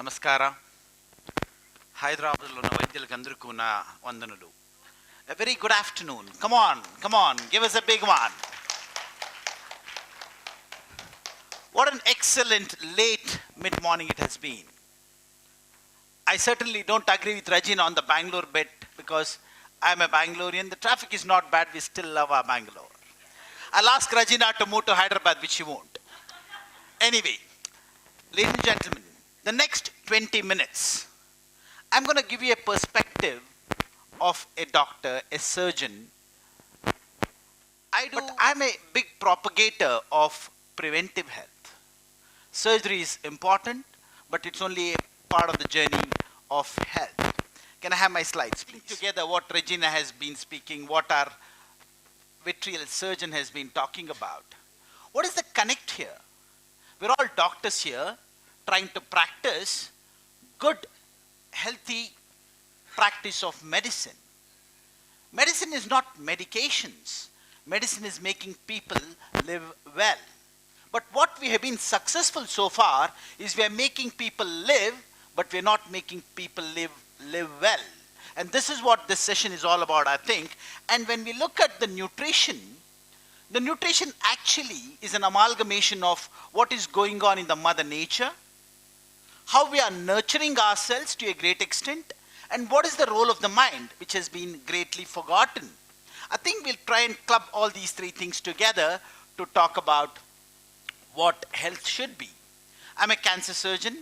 Namaskara. Hyderabad lo na vaidyaలకు అందరికీ నా వందనలు. A very good afternoon. Come on, give us a big one. What an excellent late mid-morning it has been. I certainly don't agree with Regina on the Bangalore bit because I'm a Bangalorean. The traffic is not bad. We still love our Bangalore. I'll ask Regina to move to Hyderabad, which she won't. Anyway, ladies and gentlemen, the next 20 minutes, I'm going to give you a perspective of a doctor, a surgeon. But I'm a big propagator of preventive health. Surgery is important, but it's only a part of the journey of health. Can I have my slides, please? Together, what Regina has been speaking, what our vitriol surgeon has been talking about. What is the connect here? We're all doctors here trying to practice good, healthy practice of medicine. Medicine is not medications. Medicine is making people live well. But what we have been successful so far is we are making people live, but we're not making people live well. And this is what this session is all about, I think. And when we look at the nutrition actually is an amalgamation of what is going on in the mother nature, how we are nurturing ourselves to a great extent, and what is the role of the mind, which has been greatly forgotten. I think we'll try and club all these three things together to talk about what health should be. I'm a cancer surgeon,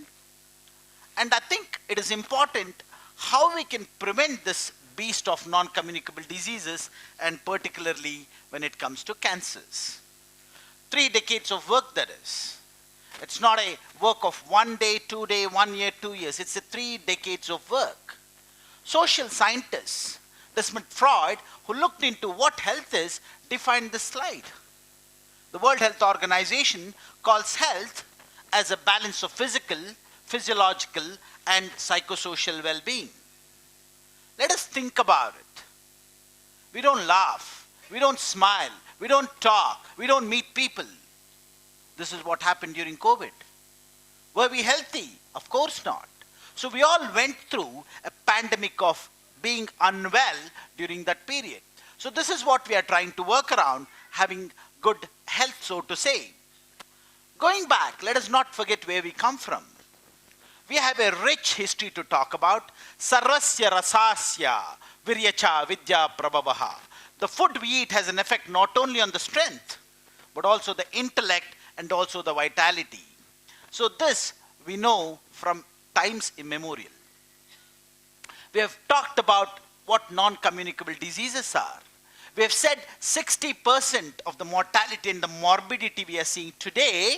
and I think it is important how we can prevent this beast of non-communicable diseases, and particularly when it comes to cancers. 3 decades of work, that is. It's not a work of 1 day, 2 days, 1 year, 2 years. It's a 3 decades of work. Social scientists, Desmond Freud, who looked into what health is, defined this slide. The World Health Organization calls health as a balance of physical, physiological, and psychosocial well-being. Let us think about it. We don't laugh, we don't smile, we don't talk, we don't meet people. This is what happened during COVID. Were we healthy? Of course not. So we all went through a pandemic of being unwell during that period. So this is what we are trying to work around, having good health, so to say. Going back, let us not forget where we come from. We have a rich history to talk about. Sarvasya rasasya viryacha vidya prabhavaha. The food we eat has an effect not only on the strength, but also the intellect and also the vitality. So this we know from times immemorial. We have talked about what non-communicable diseases are. We have said 60% of the mortality and the morbidity we are seeing today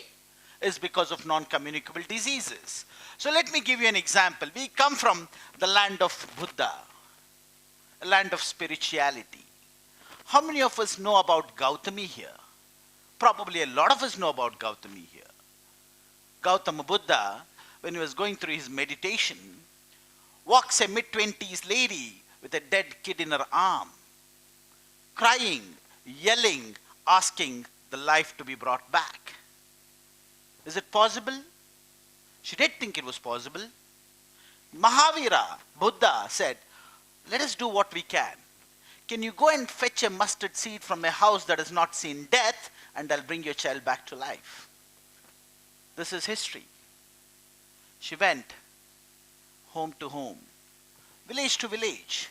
is because of non-communicable diseases. So let me give you an example. We come from the land of Buddha, a land of spirituality. How many of us know about Gautami here? Probably a lot of us know about Gautami here. Gautama Buddha, when he was going through his meditation, walks a mid-20s lady with a dead kid in her arm, crying, yelling, asking the life to be brought back. Is it possible? She did think it was possible. Mahavira, Buddha, said, let us do what we can. Can you go and fetch a mustard seed from a house that has not seen death, and I'll bring your child back to life? This is history. She went home to home, village to village,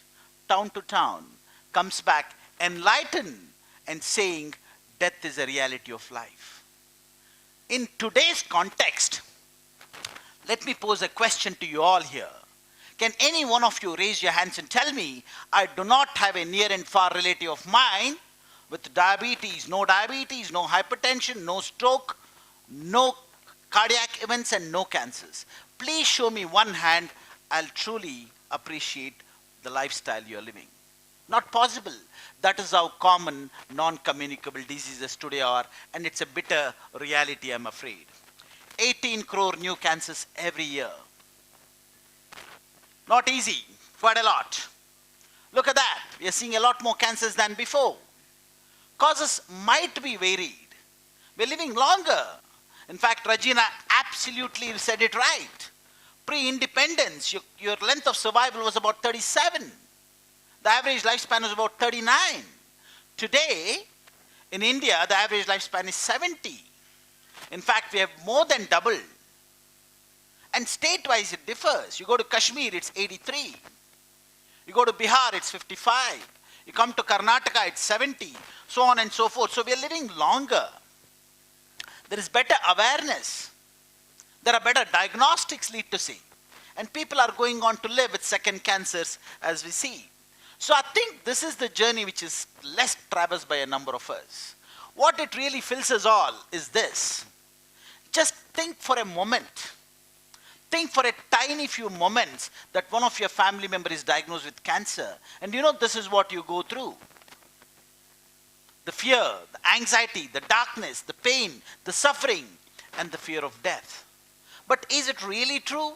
town to town, comes back enlightened and saying death is a reality of life. In today's context, let me pose a question to you all here. Can any one of you raise your hands and tell me, I do not have a near and far relative of mine with diabetes, no hypertension, no stroke, no cardiac events, and no cancers? Please show me one hand. I'll truly appreciate the lifestyle you're living. Not possible. That is how common non-communicable diseases today are, and it's a bitter reality, I'm afraid. 18 crore new cancers every year. Not easy, quite a lot. Look at that. We are seeing a lot more cancers than before. Causes might be varied. We're living longer. In fact, Regina absolutely said it right. Pre-independence, your length of survival was about 37. The average lifespan was about 39. Today, in India, the average lifespan is 70. In fact, we have more than doubled. And state-wise, it differs. You go to Kashmir, it's 83. You go to Bihar, it's 55. You come to Karnataka, it's 70. So on and so forth. So we are living longer. There is better awareness. There are better diagnostics, lead to say. And people are going on to live with second cancers, as we see. So I think this is the journey which is less traversed by a number of us. What it really fills us all is this. Just think for a moment. Think for a tiny few moments that one of your family members is diagnosed with cancer. And you know, this is what you go through. The fear, the anxiety, the darkness, the pain, the suffering, and the fear of death. But is it really true?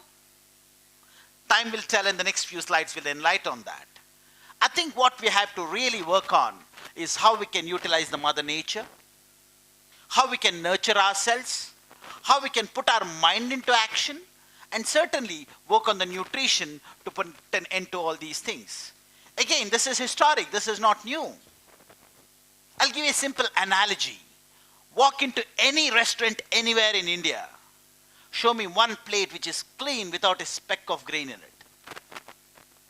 Time will tell, and the next few slides will enlighten on that. I think what we have to really work on is how we can utilize the Mother Nature, how we can nurture ourselves, how we can put our mind into action, and certainly work on the nutrition to put an end to all these things. Again, this is historic, this is not new. I'll give you a simple analogy. Walk into any restaurant anywhere in India. Show me one plate which is clean without a speck of grain in it.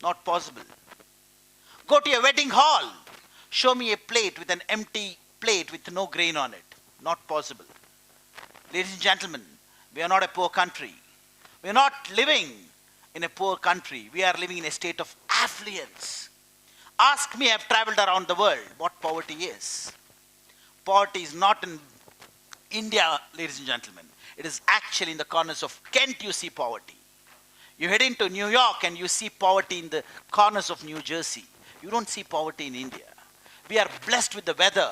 Not possible. Go to a wedding hall. Show me a plate with an empty plate with no grain on it. Not possible. Ladies and gentlemen, we are not a poor country. We are not living in a poor country. We are living in a state of affluence. Ask me, I've traveled around the world, what poverty is. Poverty is not in India, ladies and gentlemen. It is actually in the corners of Kent you see poverty. You head into New York and you see poverty in the corners of New Jersey. You don't see poverty in India. We are blessed with the weather.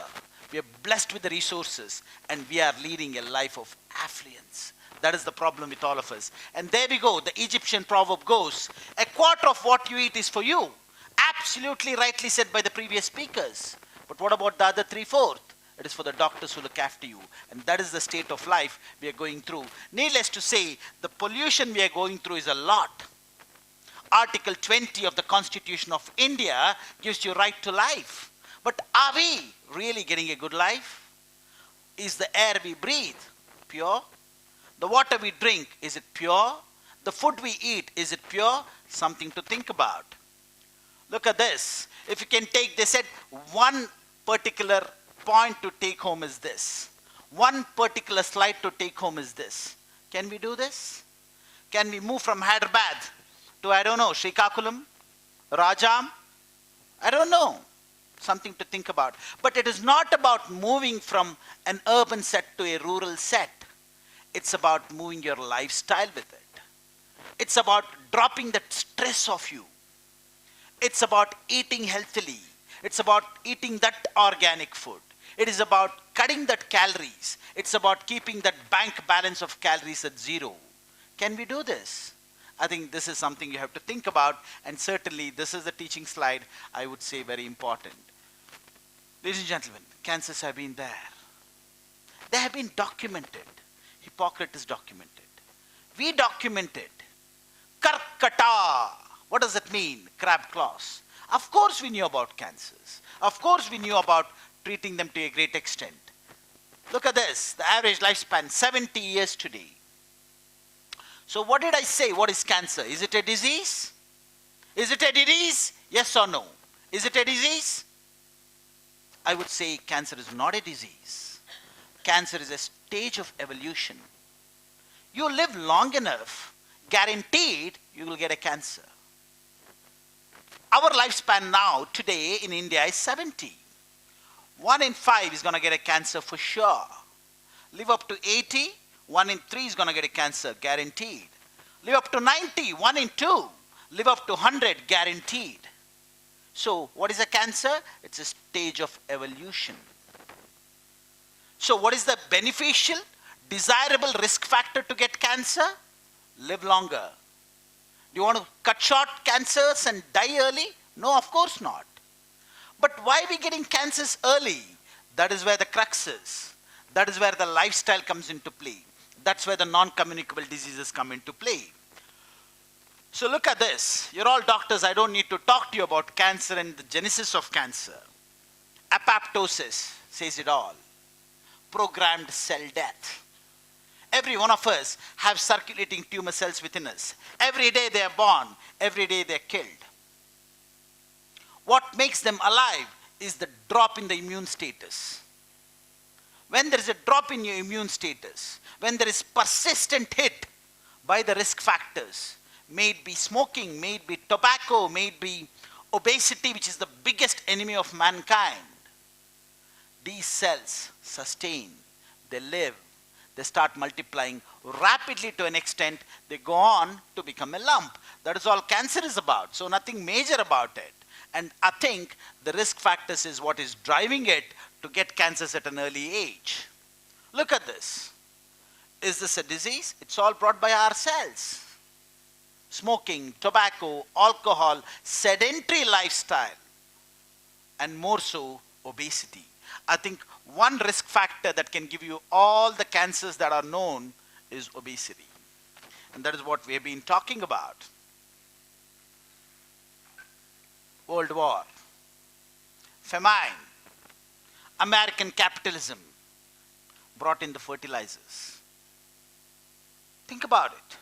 We are blessed with the resources. And we are leading a life of affluence. That is the problem with all of us. And there we go. The Egyptian proverb goes, a quarter of what you eat is for you. Absolutely rightly said by the previous speakers. But what about the other 3/4? It is for the doctors who look after you. And that is the state of life we are going through. Needless to say, the pollution we are going through is a lot. Article 20 of the Constitution of India gives you right to life. But are we really getting a good life? Is the air we breathe pure? The water we drink, is it pure? The food we eat, is it pure? Something to think about. Look at this. If you can take, they said one particular point to take home is this. One particular slide to take home is this. Can we do this? Can we move from Hyderabad to, I don't know, Srikakulam, Rajam? I don't know. Something to think about. But it is not about moving from an urban set to a rural set. It's about moving your lifestyle with it. It's about dropping that stress off you. It's about eating healthily. It's about eating that organic food. It is about cutting that calories. It's about keeping that bank balance of calories at zero. Can we do this? I think this is something you have to think about, and certainly this is the teaching slide I would say very important. Ladies and gentlemen, cancers have been there. They have been documented. Hippocrates documented. We documented. Karkata. What does it mean? Crab claws. Of course we knew about cancers. Of course we knew about treating them to a great extent. Look at this. The average lifespan, 70 years today. So what did I say? What is cancer? Is it a disease? Is it a disease? Yes or no? Is it a disease? I would say cancer is not a disease. Cancer is a stage of evolution. You live long enough, guaranteed you will get a cancer. Our lifespan now, today in India is 70. 1 in 5 is going to get a cancer for sure. Live up to 80, 1 in 3 is going to get a cancer, guaranteed. Live up to 90, 1 in 2. Live up to 100, guaranteed. So what is a cancer? It's a stage of evolution. So what is the beneficial, desirable risk factor to get cancer? Live longer. Do you want to cut short cancers and die early? No, of course not. But why are we getting cancers early? That is where the crux is. That is where the lifestyle comes into play. That's where the non-communicable diseases come into play. So look at this. You're all doctors. I don't need to talk to you about cancer and the genesis of cancer. Apoptosis says it all. Programmed cell death. Every one of us have circulating tumor cells within us. Every day they are born. Every day they are killed. What makes them alive is the drop in the immune status. When there is a drop in your immune status, when there is persistent hit by the risk factors, may it be smoking, may it be tobacco, may it be obesity, which is the biggest enemy of mankind, these cells sustain, they live, they start multiplying rapidly to an extent, they go on to become a lump. That is all cancer is about, so nothing major about it. And I think the risk factors is what is driving it to get cancers at an early age. Look at this. Is this a disease? It's all brought by ourselves. Smoking, tobacco, alcohol, sedentary lifestyle, and more so, obesity. I think one risk factor that can give you all the cancers that are known is obesity. And that is what we have been talking about. World War, famine, American capitalism brought in the fertilizers. Think about it.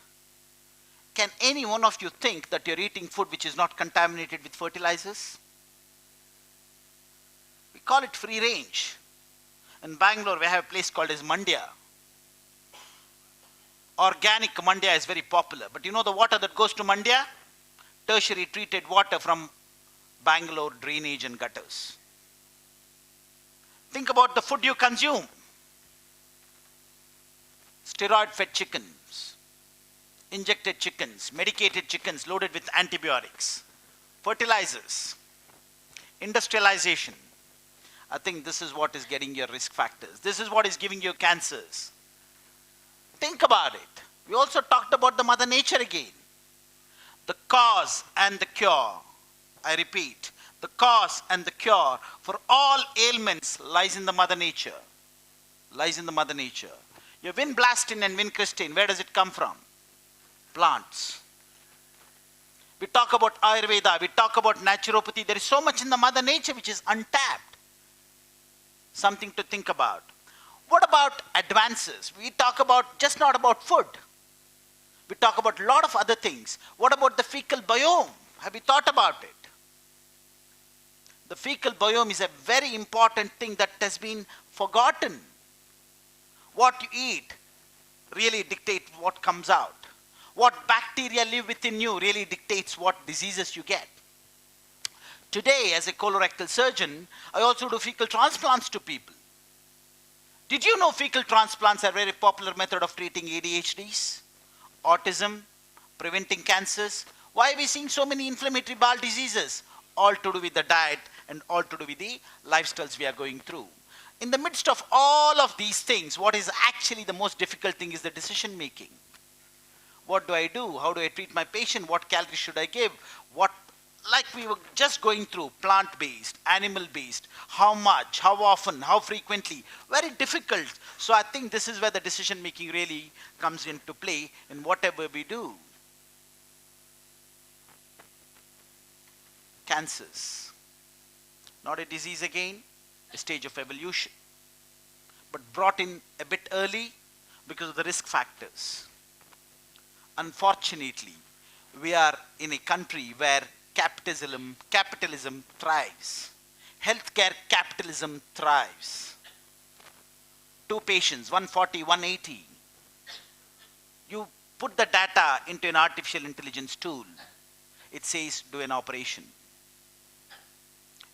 Can any one of you think that you're eating food which is not contaminated with fertilizers? We call it free range. In Bangalore, we have a place called as Mandya. Organic Mandya is very popular. But you know the water that goes to Mandya? Tertiary treated water from Bangalore drainage and gutters. Think about the food you consume. Steroid-fed chickens, injected chickens, medicated chickens loaded with antibiotics, fertilizers, industrialization. I think this is what is getting your risk factors. This is what is giving you cancers. Think about it. We also talked about the Mother Nature again. The cause and the cure. I repeat, the cause and the cure for all ailments lies in the Mother Nature. Lies in the Mother Nature. Your vinblastine and vincristine, where does it come from? Plants. We talk about Ayurveda, we talk about naturopathy. There is so much in the Mother Nature which is untapped. Something to think about. What about advances? We talk about just not about food. We talk about a lot of other things. What about the fecal biome? Have you thought about it? The fecal biome is a very important thing that has been forgotten. What you eat really dictates what comes out. What bacteria live within you really dictates what diseases you get. Today, as a colorectal surgeon, I also do fecal transplants to people. Did you know fecal transplants are a very popular method of treating ADHDs, autism, preventing cancers? Why are we seeing so many inflammatory bowel diseases? All to do with the diet and all to do with the lifestyles we are going through. In the midst of all of these things, what is actually the most difficult thing is the decision making. What do I do? How do I treat my patient? What calories should I give? What, like we were just going through, plant-based, animal-based, how much, how often, how frequently, very difficult. So I think this is where the decision making really comes into play in whatever we do. Cancers, not a disease again, a stage of evolution, but brought in a bit early because of the risk factors. Unfortunately, we are in a country where capitalism thrives. Healthcare capitalism thrives. Two patients, 140, 180. You put the data into an artificial intelligence tool. It says, do an operation.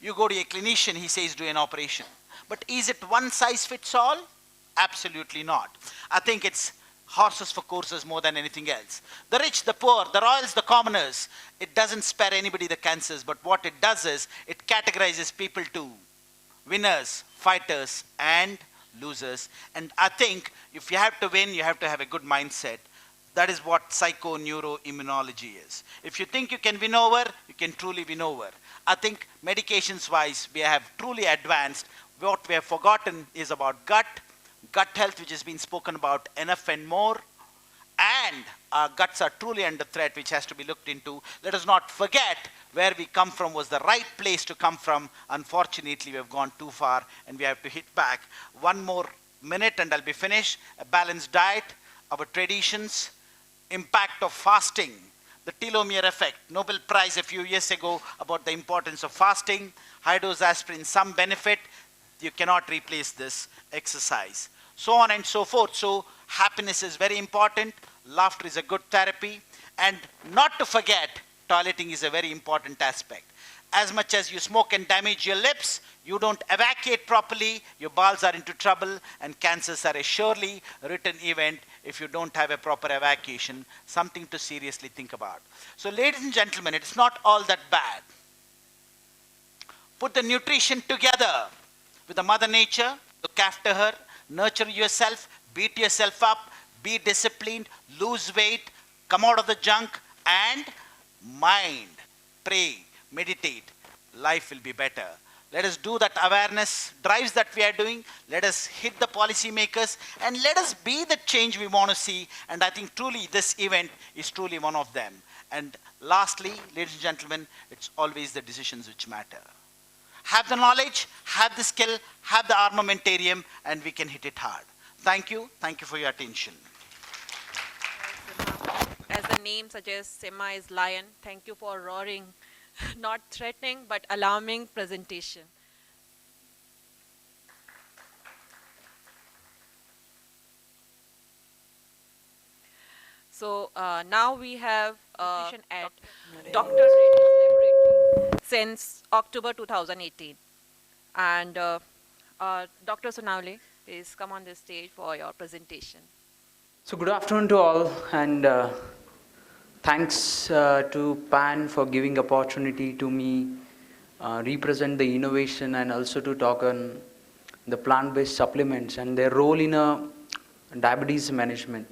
You go to a clinician, he says, do an operation. But is it one size fits all? Absolutely not. I think it's horses for courses more than anything else. The rich, the poor, the royals, the commoners, it doesn't spare anybody the cancers, but what it does is it categorizes people to winners, fighters, and losers. And I think if you have to win, you have to have a good mindset. That is what psychoneuroimmunology is. If you think you can win over, you can truly win over. I think medications-wise, we have truly advanced. What we have forgotten is about gut health, which has been spoken about enough and more, and and our guts are truly under threat, which has to be looked into. Let us not forget where we come from was the right place to come from. Unfortunately, we have gone too far and we have to hit back. One more minute and I'll be finished. A balanced diet, our traditions, impact of fasting, the telomere effect, Nobel Prize a few years ago about the importance of fasting, high dose aspirin, some benefit. You cannot replace this exercise. So on and so forth. So happiness is very important. Laughter is a good therapy. And not to forget, toileting is a very important aspect. As much as you smoke and damage your lips, you don't evacuate properly, your bowels are into trouble, and cancers are a surely written event if you don't have a proper evacuation. Something to seriously think about. So ladies and gentlemen, it's not all that bad. Put the nutrition together with the Mother Nature, look after her, nurture yourself, beat yourself up, be disciplined, lose weight, come out of the junk, and mind, pray, meditate. Life will be better. Let us do that awareness drives that we are doing. Let us hit the policymakers and let us be the change we want to see. And I think truly this event is truly one of them. And lastly, ladies and gentlemen, it's always the decisions which matter. Have the knowledge, have the skill, have the armamentarium, and we can hit it hard. Thank you. Thank you for your attention. As the name suggests, Sema is lion. Thank you for roaring, not threatening, but alarming presentation. So now we have at Dr. Reddy's laboratory since October 2018. And Dr. Sonawale, please come on the stage for your presentation. So good afternoon to all, and thanks to PAN for giving opportunity to me represent the innovation and also to talk on the plant-based supplements and their role in diabetes management.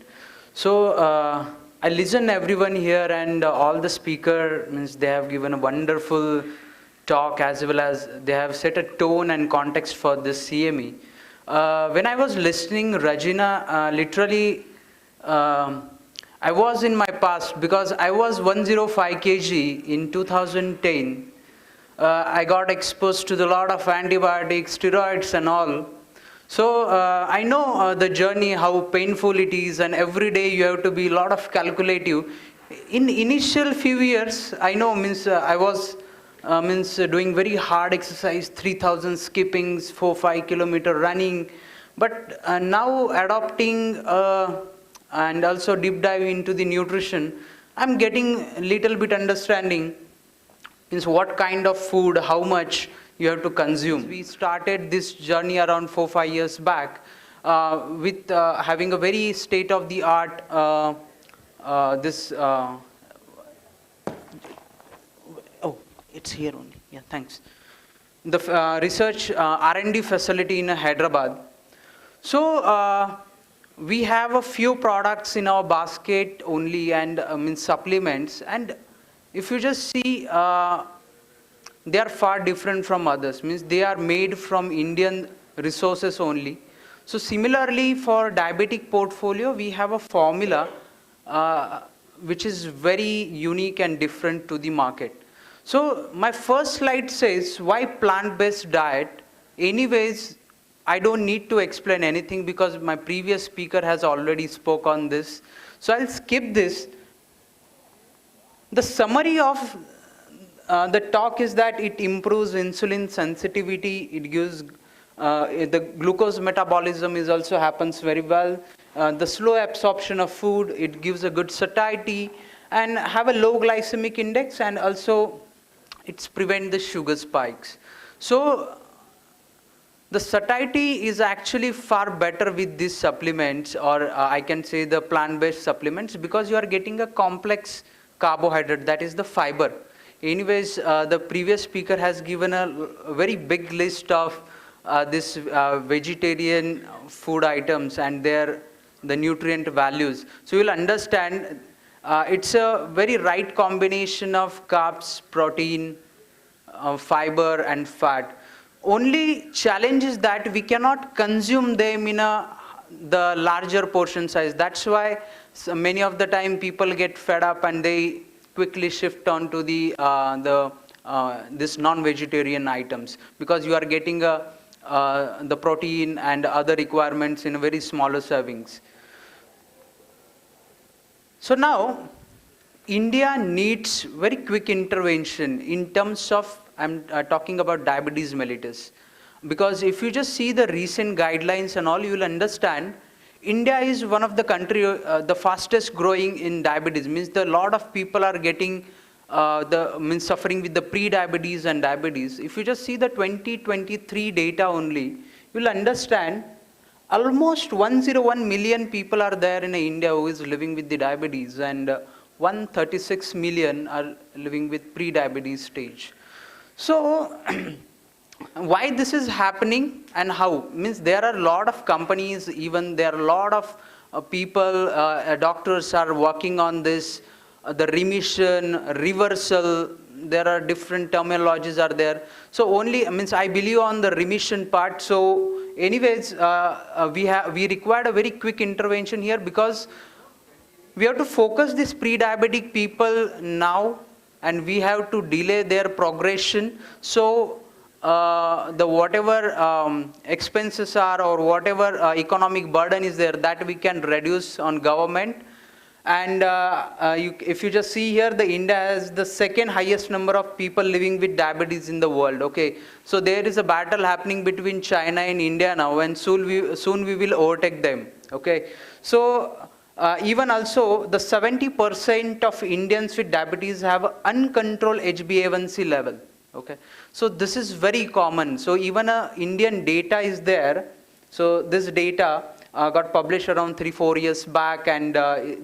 So I listen everyone here, and all the speaker means they have given a wonderful talk as well as they have set a tone and context for this CME. When I was listening, Regina, literally I was in my past because I was 105 kg in 2010. I got exposed to a lot of antibiotics, steroids and all. So I know the journey, how painful it is, and every day you have to be a lot of calculative. In initial few years, I know I was doing very hard exercise, 3,000 skippings, 4-5 kilometer running. But now adopting and also deep dive into the nutrition, I'm getting a little bit understanding means what kind of food, how much you have to consume. We started this journey around 4-5 years back with having a very state-of-the-art oh, it's here only. Yeah, thanks. The research R&D facility in Hyderabad. So we have a few products in our basket only, and supplements. And if you just see, they are far different from others. Means they are made from Indian resources only. So similarly, for diabetic portfolio, we have a formula which is very unique and different to the market. So my first slide says why plant-based diet. Anyways, I don't need to explain anything because my previous speaker has already spoke on this. So I'll skip this. The summary of the talk is that it improves insulin sensitivity. It gives the glucose metabolism is also happens very well. The slow absorption of food. It gives a good satiety and have a low glycemic index, and also it's prevent the sugar spikes. So the satiety is actually far better with these supplements, or I can say the plant-based supplements, because you are getting a complex carbohydrate, that is the fiber. Anyways, the previous speaker has given a very big list of this vegetarian food items and the nutrient values. So you'll understand it's a very right combination of carbs, protein, fiber and fat. Only challenge is that we cannot consume them in the larger portion size. That's why many of the time people get fed up and they quickly shift on to this non-vegetarian items, because you are getting the protein and other requirements in very smaller servings. So now, India needs very quick intervention in terms of, I'm talking about diabetes mellitus. Because if you just see the recent guidelines and all, you will understand India is one of the country, the fastest growing in diabetes. Means a lot of people are getting, suffering with the pre-diabetes and diabetes. If you just see the 2023 data only, you will understand almost 101 million people are there in India who is living with the diabetes, and 136 million are living with pre-diabetes stage. So, why this is happening and how? Means there are a lot of companies, even there are a lot of people, doctors are working on this, the remission, reversal, there are different terminologies are there. So only, I believe on the remission part. So anyways, we required a very quick intervention here, because we have to focus these pre-diabetic people now, and we have to delay their progression. So the whatever expenses are, or whatever economic burden is there, that we can reduce on government. And if you just see here, the India has the second highest number of people living with diabetes in the world. Okay, so there is a battle happening between China and India now, and soon we will overtake them. Okay, so even also the 70% of Indians with diabetes have uncontrolled HbA1c level. Okay, so this is very common. So even Indian data is there. So this data got published around 3-4 years back, and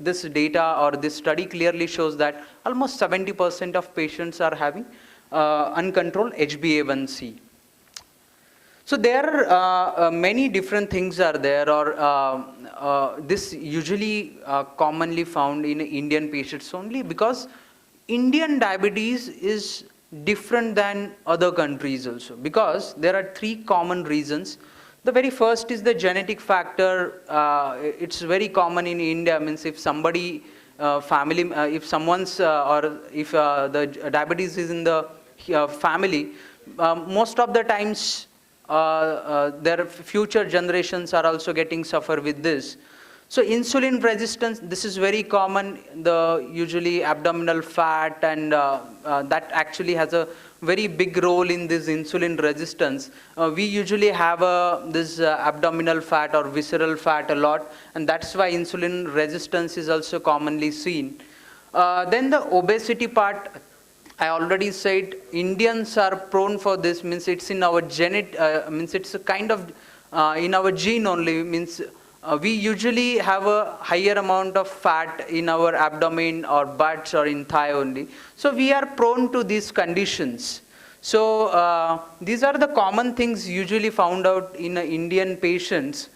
this data or this study clearly shows that almost 70% of patients are having uncontrolled HbA1c. So there are many different things are there, or this usually commonly found in Indian patients only, because Indian diabetes is different than other countries also, because there are 3 common reasons. The very first is the genetic factor. It's very common in India. Means if somebody if someone's or if the diabetes is in the family, most of the times their future generations are also getting suffer with this. So insulin resistance, this is very common, the usually abdominal fat, and that actually has a very big role in this insulin resistance. We usually have this abdominal fat or visceral fat a lot, and that's why insulin resistance is also commonly seen. Then the obesity part, I already said, Indians are prone for this, means it's in our means it's a kind of in our gene only, means we usually have a higher amount of fat in our abdomen or butts or in thigh only. So we are prone to these conditions. So these are the common things usually found out in Indian patients.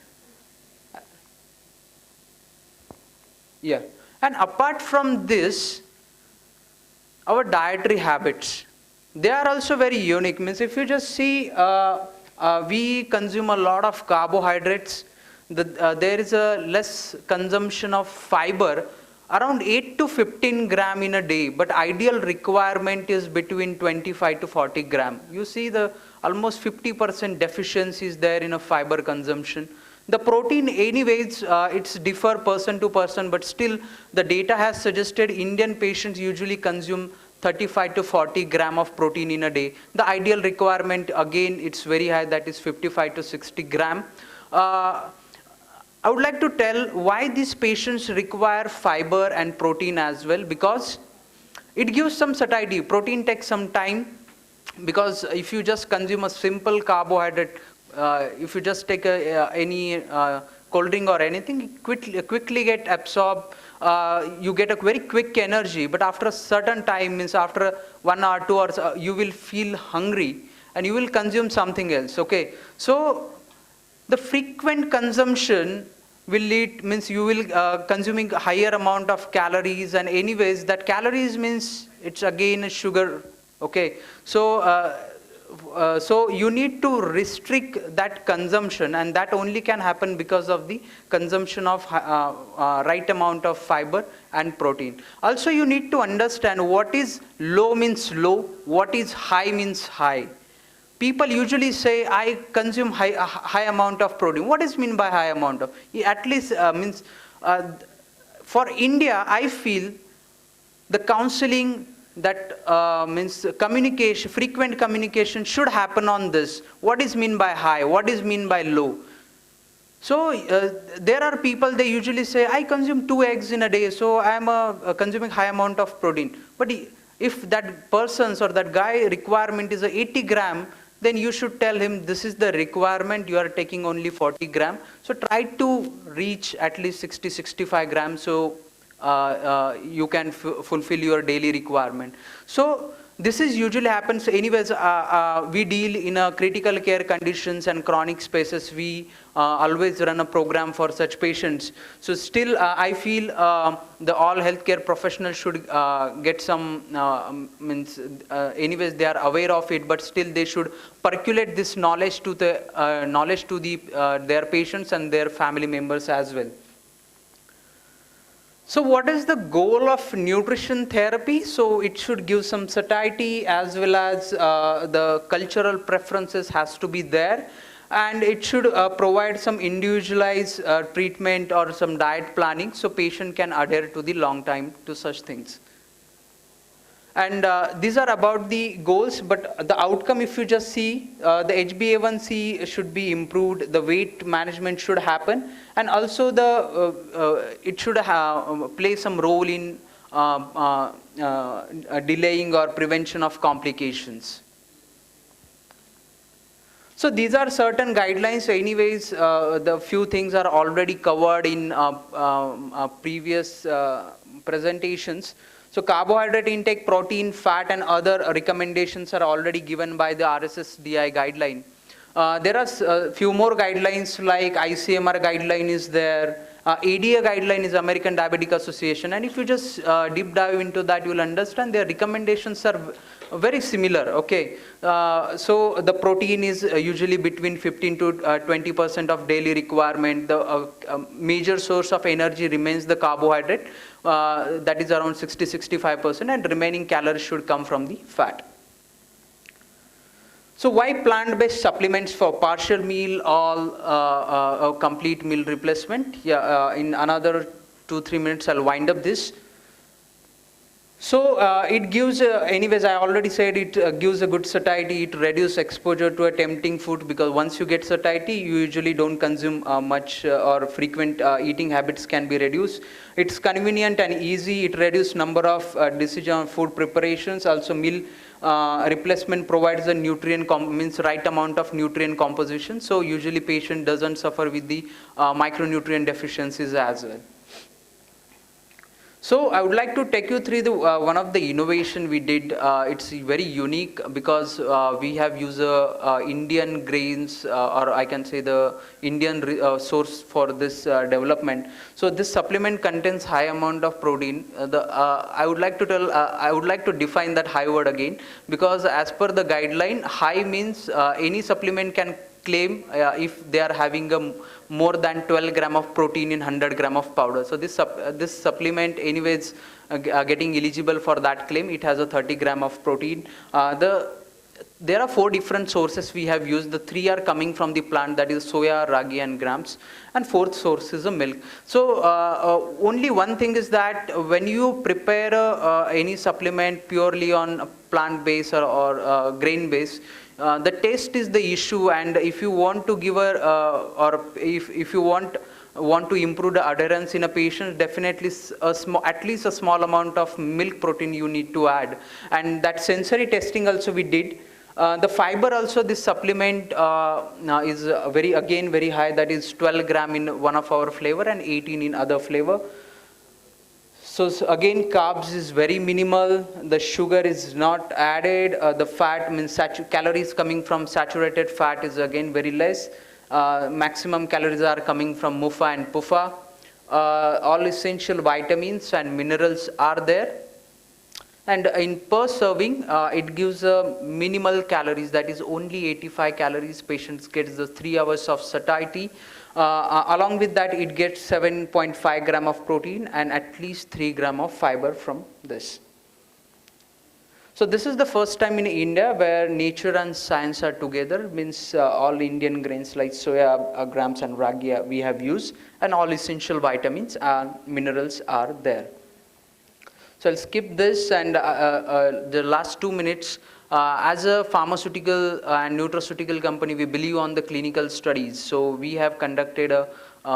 Yeah. And apart from this, our dietary habits, they are also very unique. Means if you just see, we consume a lot of carbohydrates. There is a less consumption of fiber, around 8 to 15 gram in a day, but ideal requirement is between 25 to 40 gram. You see the almost 50% deficiency is there in a fiber consumption. The protein anyways, it's differ person to person, but still the data has suggested Indian patients usually consume 35 to 40 gram of protein in a day. The ideal requirement, again, it's very high, that is 55 to 60 gram. I would like to tell why these patients require fiber and protein as well, because it gives some satiety. Protein takes some time, because if you just consume a simple carbohydrate, if you just take any cold drink or anything, it quickly get absorbed. You get a very quick energy, but after a certain time, means after 1 hour, 2 hours, you will feel hungry and you will consume something else. Okay, so the frequent consumption will lead, means you will consuming higher amount of calories, and anyways that calories means it's again a sugar. Okay, so so you need to restrict that consumption, and that only can happen because of the consumption of right amount of fiber and protein. Also, you need to understand what is low means low, what is high means high. People usually say, I consume high amount of protein. What is mean by high amount of? At least means, for India, I feel the counseling that means communication, frequent communication should happen on this. What is mean by high? What is mean by low? So there are people, they usually say, I consume 2 eggs in a day, so I am consuming high amount of protein. But if that person's or that guy requirement is a 80 gram, then you should tell him this is the requirement, you are taking only 40 gram. So try to reach at least 60-65 grams, so you can fulfill your daily requirement. So this is usually happens anyways. We deal in a critical care conditions and chronic spaces. We always run a program for such patients. So still I feel the all healthcare professionals should get some means anyways they are aware of it, but still they should percolate this knowledge to the their patients and their family members as well. So what is the goal of nutrition therapy? So it should give some satiety, as well as the cultural preferences has to be there, and it should provide some individualized treatment or some diet planning so patient can adhere to the long time to such things. And these are about the goals, but the outcome, if you just see, the HbA1c should be improved, the weight management should happen, and also the it should play some role in delaying or prevention of complications. So these are certain guidelines. So anyways, the few things are already covered in previous presentations. So carbohydrate intake, protein, fat, and other recommendations are already given by the RSSDI guideline. There are few more guidelines, like ICMR guideline is there, ADA guideline is American Diabetic Association, and if you just deep dive into that, you will understand their recommendations are very similar. Okay, so the protein is usually between 15 to 20% of daily requirement. The major source of energy remains the carbohydrate, that is around 60-65%, and remaining calories should come from the fat. So why plant-based supplements for partial meal or complete meal replacement? Yeah, in another 2-3 minutes I'll wind up this. So it gives, anyways, I already said it gives a good satiety. It reduces exposure to a tempting food, because once you get satiety, you usually don't consume much or frequent eating habits can be reduced. It's convenient and easy. It reduces number of decision on food preparations. Also, meal replacement provides a nutrient means right amount of nutrient composition. So usually patient doesn't suffer with the micronutrient deficiencies as well. So I would like to take you through the one of the innovation we did. It's very unique because we have used Indian grains, or I can say the Indian source for this development. So this supplement contains high amount of protein. I would like to define that high word again, because as per the guideline, high means any supplement can claim if they are having a more than 12 gram of protein in 100 gram of powder. So this supplement anyways getting eligible for that claim. It has a 30 gram of protein. There are 4 different sources we have used. The 3 are coming from the plant, that is soya, ragi, and grams, and 4th source is a milk. So only one thing is that when you prepare any supplement purely on plant base or grain base, the taste is the issue, and if you want to give or if you want to improve the adherence in a patient, definitely at least a small amount of milk protein you need to add. And that sensory testing also we did. The fiber also, this supplement is very high, that is 12 gram in one of our flavor and 18 in other flavor. So again, carbs is very minimal, the sugar is not added, the fat means calories coming from saturated fat is again very less. Maximum calories are coming from MUFA and PUFA. All essential vitamins and minerals are there. And in per serving, it gives minimal calories, that is only 85 calories. Patients get the 3 hours of satiety. Along with that, it gets 7.5 gram of protein and at least 3 gram of fiber from this. So this is the first time in India where nature and science are together, means all Indian grains like soya, grams and ragi we have used, and all essential vitamins and minerals are there. So I'll skip this, and the last 2 minutes. As a pharmaceutical and nutraceutical company, we believe on the clinical studies. So we have conducted a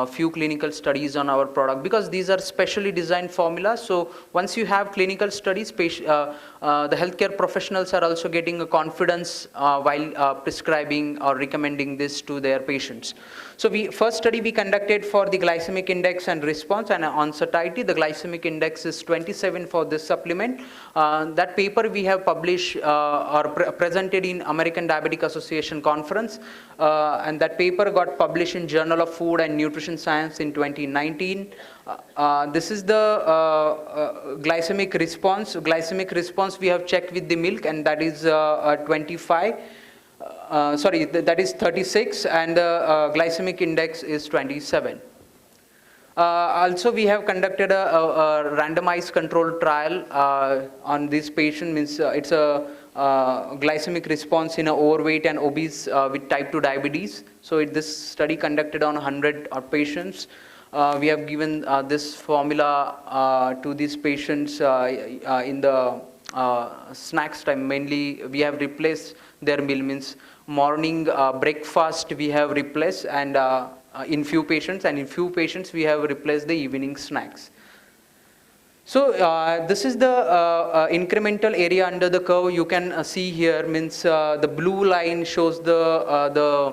few clinical studies on our product, because these are specially designed formulas. So once you have clinical studies, the healthcare professionals are also getting a confidence while prescribing or recommending this to their patients. So first study we conducted for the glycemic index and response and on satiety. The glycemic index is 27 for this supplement. That paper we have published or presented in American Diabetic Association conference, and that paper got published in Journal of Food and Nutrition Science in 2019. This is the glycemic response. Glycemic response we have checked with the milk, and that is 25. That is 36, and the glycemic index is 27. Also, we have conducted a randomized controlled trial on this patient. Means it's a glycemic response in a overweight and obese with type 2 diabetes. So this study conducted on 100 patients. We have given this formula to these patients in the snacks time. Mainly, we have replaced their meal, means morning breakfast we have replaced, and in few patients, and in few patients we have replaced the evening snacks. So this is the incremental area under the curve. You can see here, means the blue line shows the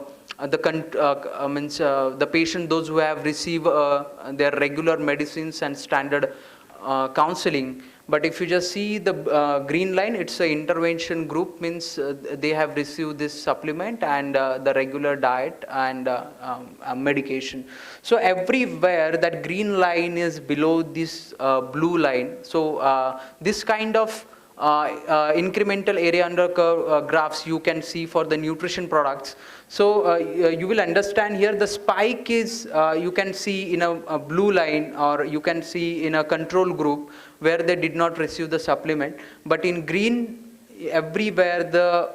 patient, those who have received their regular medicines and standard counseling. But if you just see the green line, it's an intervention group, means they have received this supplement and the regular diet and medication. So everywhere that green line is below this blue line. So this kind of incremental area under curve graphs you can see for the nutrition products. So you will understand here the spike is you can see in a blue line, or you can see in a control group where they did not receive the supplement. But in green, everywhere the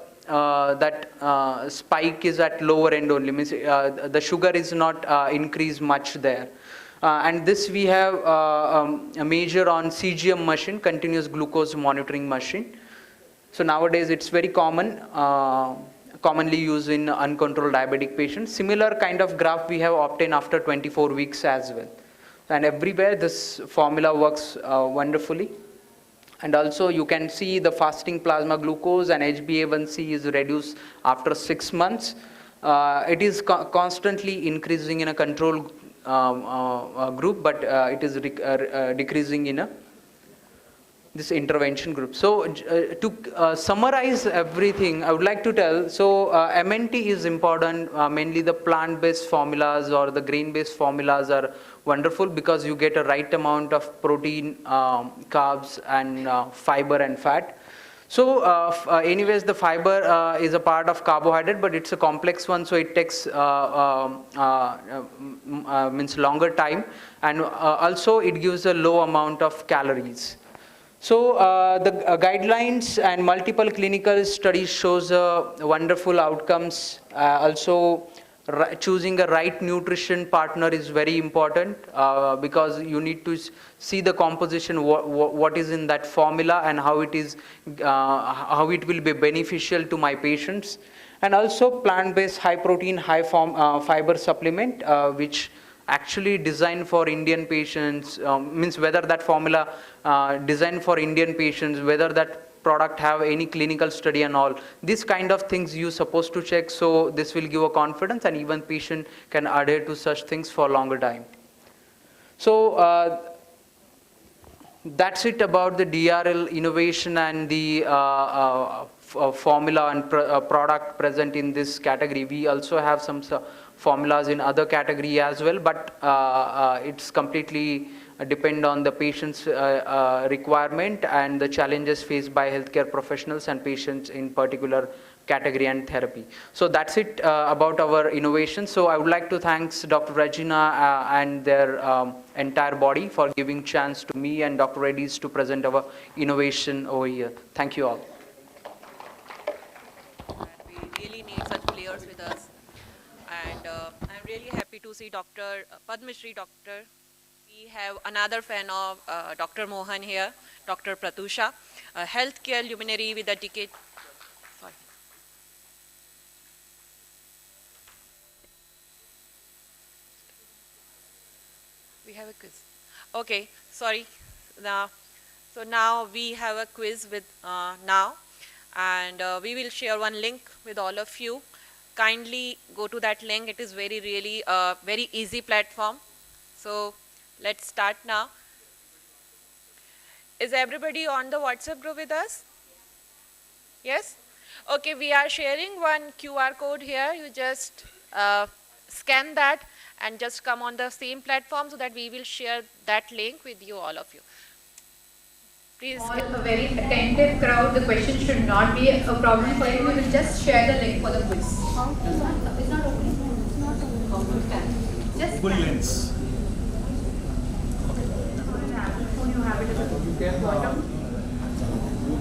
spike is at lower end only, means the sugar is not increased much there. And this we have a measure on CGM machine, continuous glucose monitoring machine. So nowadays it's very common, commonly used in uncontrolled diabetic patients. Similar kind of graph we have obtained after 24 weeks as well. And everywhere this formula works wonderfully. And also you can see the fasting plasma glucose and HbA1c is reduced after 6 months. It is constantly increasing in a control group, but it is decreasing in this intervention group. So to summarize everything, I would like to tell, so MNT is important, mainly the plant-based formulas or the grain-based formulas are wonderful because you get a right amount of protein, carbs and fiber and fat. So anyways, the fiber is a part of carbohydrate, but it's a complex one, so it takes means longer time, and also it gives a low amount of calories. So the guidelines and multiple clinical studies shows wonderful outcomes. Also, choosing a right nutrition partner is very important because you need to see the composition, what is in that formula and how it is, how it will be beneficial to my patients. And also plant-based high protein, high fiber supplement, which actually designed for Indian patients, means whether that formula designed for Indian patients, whether that product have any clinical study and all. This kind of things you supposed to check, so this will give a confidence and even patient can adhere to such things for longer time. So that's it about the DRL innovation and the formula and product present in this category. We also have some formulas in other category as well, but it's completely depend on the patient's requirement and the challenges faced by healthcare professionals and patients in particular category and therapy. So that's it about our innovation. So I would like to thank Dr. Regina and their entire body for giving chance to me and Dr. Reddy's to present our innovation over here. Thank you all. We really need such players with us. And I'm really happy to see Dr. Padma Shri Doctor. We have another fan of Dr. Mohan here, Dr. Pratusha, a healthcare luminary with a decade. Sorry. We have a quiz. Okay, sorry. So now we have a quiz with now, and we will share one link with all of you. Kindly go to that link. It is really a very easy platform. So let's start now. Is everybody on the WhatsApp group with us? Yes? Okay, we are sharing one QR code here. You just scan that and just come on the same platform so that we will share that link with you, all of you. Please. All a very attentive crowd. The question should not be a problem for you. We will just share the link for the quiz. It's not opening. Just full lens. Phone you have it at the bottom.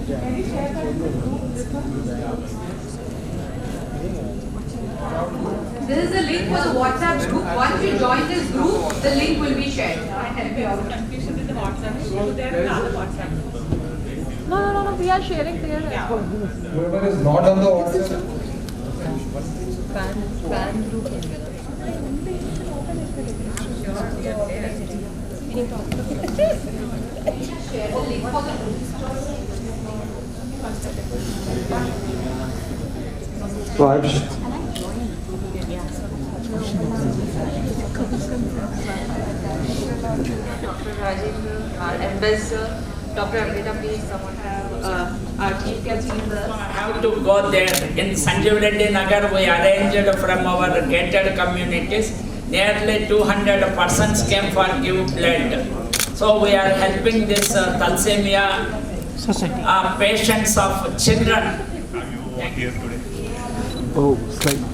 Can you share that in the group? This is the link for the WhatsApp group. Once you join this group, the link will be shared. I help you out. Confusion with the WhatsApp. So there is another WhatsApp. No. We are sharing there. Yeah. Whoever is not on the WhatsApp. Fan group. Share the link for the group. So I've Dr. Rajesh, our ambassador, Dr. Amrita, please, someone have our chief guest in the. Have to go there. In Sanjeev Reddy Nagar, we arranged from our gated communities. Nearly 200 persons came for give blood. So we are helping this thalassemia patients of children. oh, slide.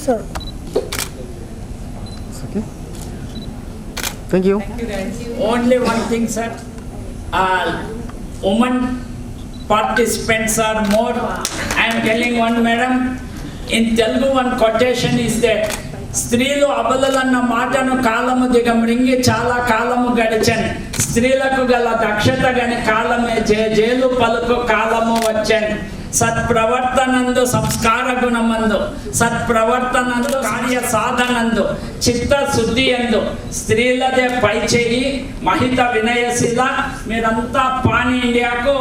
Sir. It's okay. Thank you. Only one thing, sir. Women participants are more. I am telling one madam, in Telugu one quotation is that స్త్రీలు అబలలన్న మాటను కాలము దిగమృంగి చాలా కాలము గడిచెన్ స్త్రీలకు గల దక్షత గని కాలమే జేలు పలుకు కాలము వచ్చెన్ సత్ప్రవర్తనందు సంస్కార గుణమందు సత్ప్రవర్తనందు కార్య సాధనందు చిత్త శుద్ధి ఎందు స్త్రీలదే పై చేయి మహిత వినయశీల మీరంతా పాన్ ఇండియాకు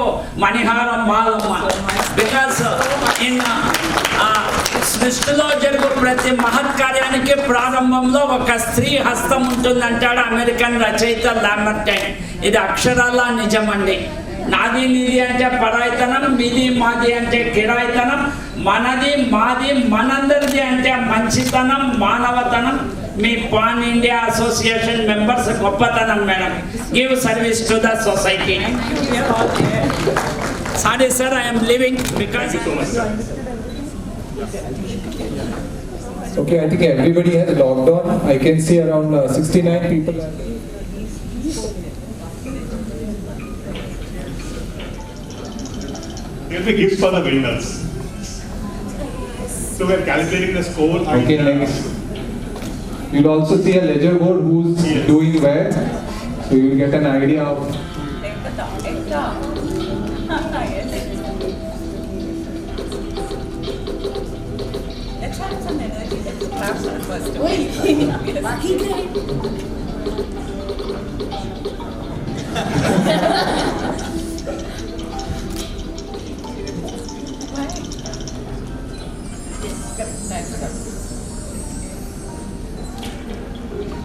మణిహారం మాలమ్మ బికాస్ ఇన్ సృష్టిలో జరుగు ప్రతి మహత్ కార్యానికి ప్రారంభంలో ఒక స్త్రీ హస్తం ఉంటుందంటాడు అమెరికన్ రచయిత లామర్టైన్. ఇది అక్షరాల నిజమండి. నాది నీది అంటే పరాయితనం, మీది మాది అంటే కిరాయితనం, మనది మాది మనందరిది అంటే మంచితనం మానవతనం. మీ పాన్ ఇండియా అసోసియేషన్ మెంబర్స్ గొప్పతనం madam. Give service to the society. Sorry sir, I'm living because. Okay, I think everybody has logged on. I can see around 69 people. Here will be gifts for the winners. So we are calculating the score. Okay, next. You'll also see a ledger board who's doing where. So you'll get an idea of. Let's have some energy. Let's clap first.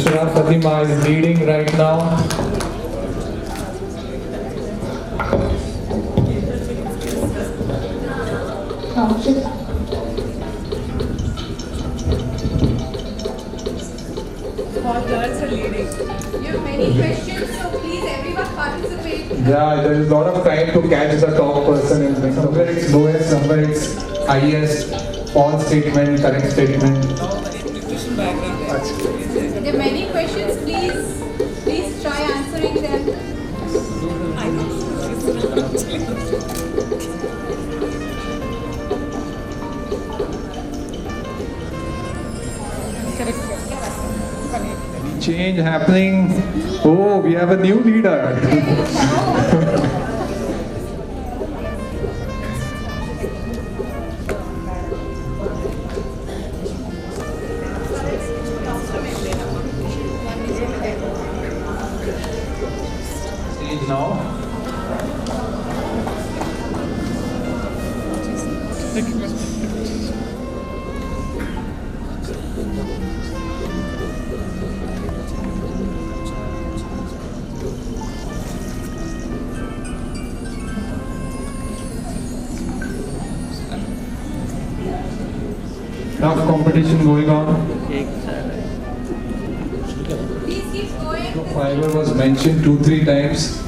Shra Fatima is leading right now. All girls are leading. You have many questions, so please everyone participate. Yeah, there is a lot of time to catch the top person. And somewhere it's lowest, somewhere it's highest. False statement, correct statement. There are many questions, please try answering them. I know. Change happening. Oh, we have a new leader. Stage now. Tough competition going on. Please keep going. Fiber was mentioned 2-3 times.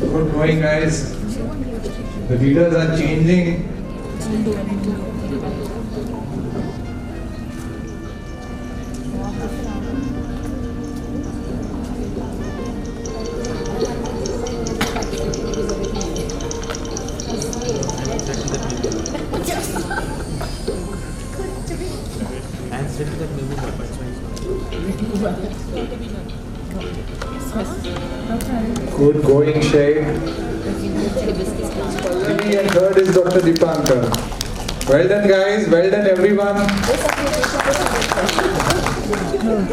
Good going, guys. The leaders are changing. Good going, Shay. And third is Dr. Deepankar. Well done, guys. Well done, everyone.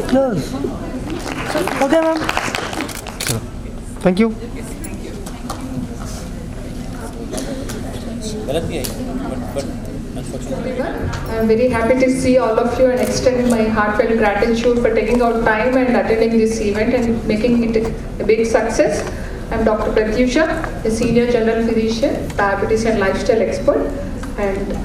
Close. Okay, ma'am. Thank you. I am very happy to see all of you and extend my heartfelt gratitude for taking out time and attending this event and making it a big success. I am Dr. Pratyusha, a senior general physician, diabetes and lifestyle expert, and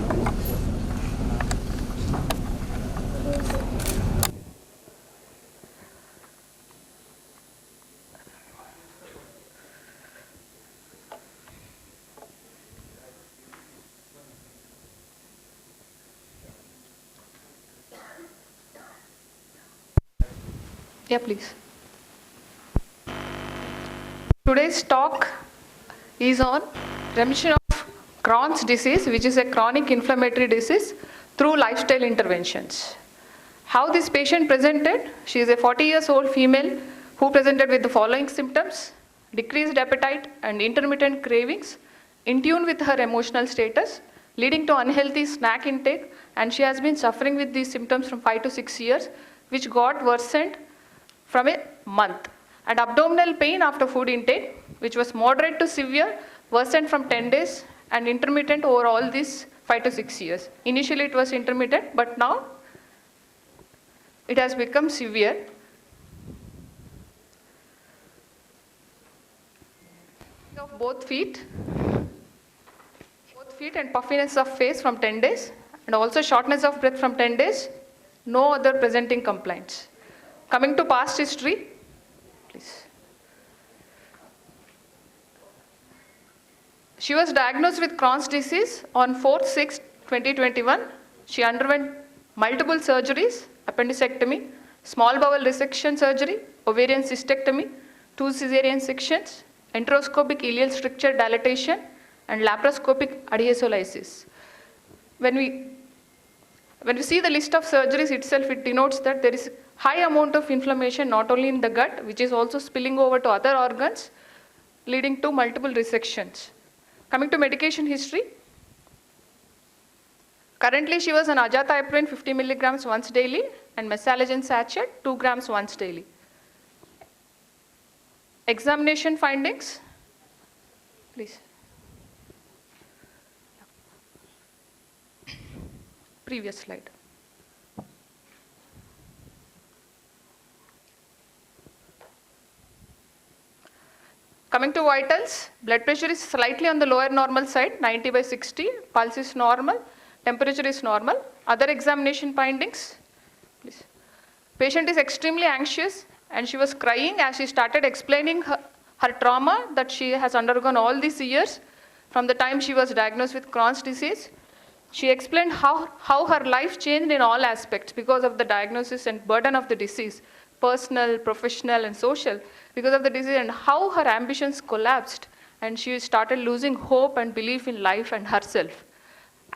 yeah, please. Today's talk is on remission of Crohn's disease, which is a chronic inflammatory disease, through lifestyle interventions. How this patient presented: she is a 40 years old female who presented with the following symptoms: decreased appetite and intermittent cravings, in tune with her emotional status, leading to unhealthy snack intake, and she has been suffering with these symptoms from 5 to 6 years, which got worsened from a month. And abdominal pain after food intake, which was moderate to severe, worsened from 10 days, and intermittent over all these 5 to 6 years. Initially it was intermittent, but now it has become severe. Of both feet and puffiness of face from 10 days, and also shortness of breath from 10 days. No other presenting complaints. Coming to past history, please. She was diagnosed with Crohn's disease on 4/6/2021. She underwent multiple surgeries: appendectomy, small bowel resection surgery, ovarian cystectomy, 2 cesarean sections, enteroscopic ileal stricture dilatation, and laparoscopic adhesolysis. When we see the list of surgeries itself, it denotes that there is high amount of inflammation not only in the gut, which is also spilling over to other organs, leading to multiple resections. Coming to medication history, currently she was on azathioprine 50 milligrams once daily and mesalagen sachet 2 grams once daily. Examination findings, please. Previous slide. Coming to vitals, blood pressure is slightly on the lower normal side, 90/60, pulse is normal, temperature is normal. Other examination findings, please. Patient is extremely anxious and she was crying as she started explaining her trauma that she has undergone all these years from the time she was diagnosed with Crohn's disease. She explained how her life changed in all aspects because of the diagnosis and burden of the disease, personal, professional, and social, because of the disease, and how her ambitions collapsed and she started losing hope and belief in life and herself.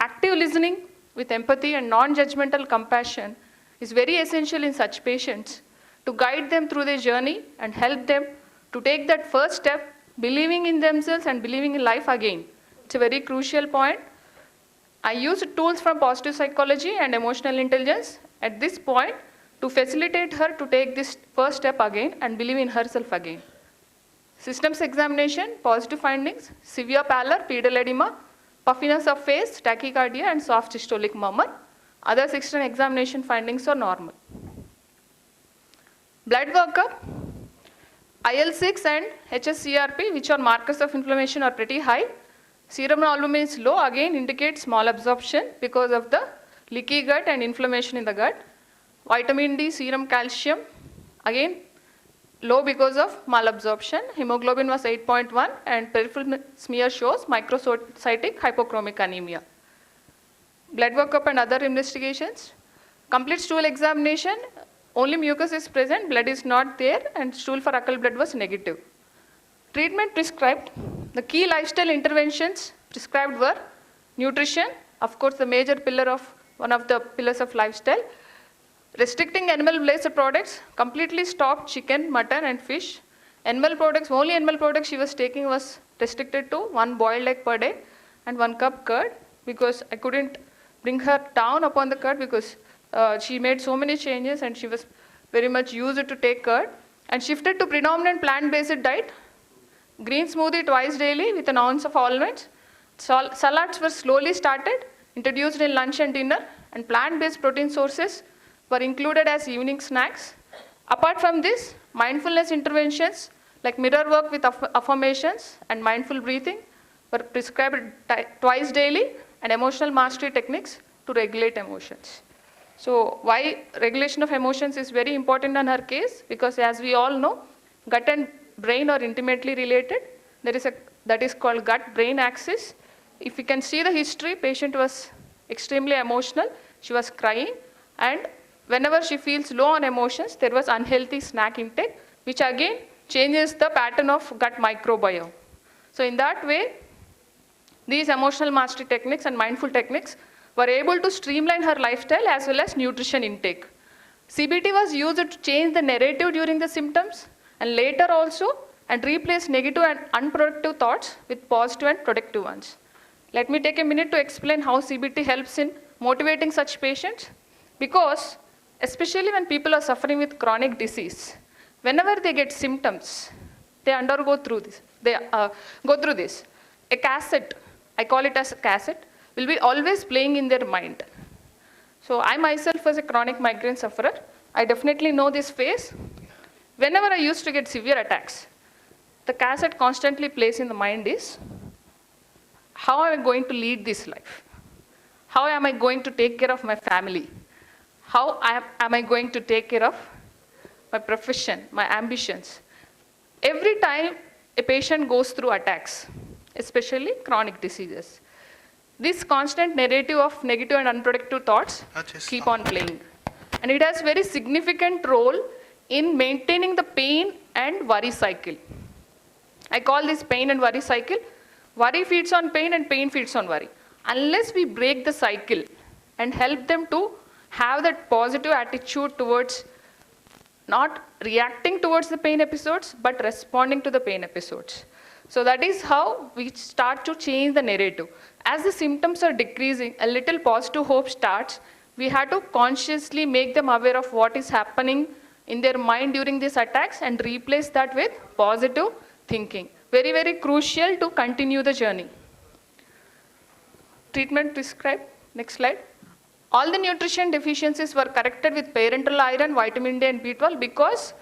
Active listening with empathy and non-judgmental compassion is very essential in such patients to guide them through their journey and help them to take that first step, believing in themselves and believing in life again. It's a very crucial point. I used tools from positive psychology and emotional intelligence at this point to facilitate her to take this first step again and believe in herself again. Systems examination, positive findings, severe pallor, pedal edema, puffiness of face, tachycardia, and soft systolic murmur. Other external examination findings are normal. Blood workup, IL-6 and HSCRP, which are markers of inflammation, are pretty high. Serum albumin is low, again indicates malabsorption because of the leaky gut and inflammation in the gut. Vitamin D, serum calcium, again low because of malabsorption. Hemoglobin was 8.1 and peripheral smear shows microcytic hypochromic anemia. Blood workup and other investigations. Complete stool examination, only mucus is present, blood is not there, and stool for occult blood was negative. Treatment prescribed. The key lifestyle interventions prescribed were nutrition, of course the major pillar of one of the pillars of lifestyle. Restricting animal-based products, completely stopped chicken, mutton and fish. Animal products, only animal products she was taking was restricted to 1 boiled egg per day and 1 cup curd, because I couldn't bring her down upon the curd because she made so many changes and she was very much used to take curd, and shifted to predominant plant-based diet. Green smoothie twice daily with an ounce of almonds. Salads were slowly started, introduced in lunch and dinner, and plant-based protein sources were included as evening snacks. Apart from this, mindfulness interventions like mirror work with affirmations and mindful breathing were prescribed twice daily, and emotional mastery techniques to regulate emotions. So why regulation of emotions is very important in her case? Because as we all know, gut and brain are intimately related. There is that is called gut-brain axis. If you can see the history, patient was extremely emotional. She was crying, and whenever she feels low on emotions, there was unhealthy snack intake, which again changes the pattern of gut microbiome. So in that way, these emotional mastery techniques and mindful techniques were able to streamline her lifestyle as well as nutrition intake. CBT was used to change the narrative during the symptoms and later also, and replace negative and unproductive thoughts with positive and productive ones. Let me take a minute to explain how CBT helps in motivating such patients, because especially when people are suffering with chronic disease, whenever they get symptoms, they undergo through this. Go through this. A cassette, I call it as a cassette, will be always playing in their mind. So I myself was a chronic migraine sufferer. I definitely know this phase. Whenever I used to get severe attacks, the cassette constantly plays in the mind is, how am I going to lead this life? How am I going to take care of my family? How am I going to take care of my profession, my ambitions? Every time a patient goes through attacks, especially chronic diseases, this constant narrative of negative and unproductive thoughts keep on playing. And it has very significant role in maintaining the pain and worry cycle. I call this pain and worry cycle. Worry feeds on pain and pain feeds on worry. Unless we break the cycle and help them to have that positive attitude towards not reacting towards the pain episodes, but responding to the pain episodes. So that is how we start to change the narrative. As the symptoms are decreasing, a little positive hope starts. We have to consciously make them aware of what is happening in their mind during these attacks and replace that with positive thinking. Very, very crucial to continue the journey. Treatment prescribed. Next slide. All the nutrition deficiencies were corrected with parenteral iron, vitamin D and B12 because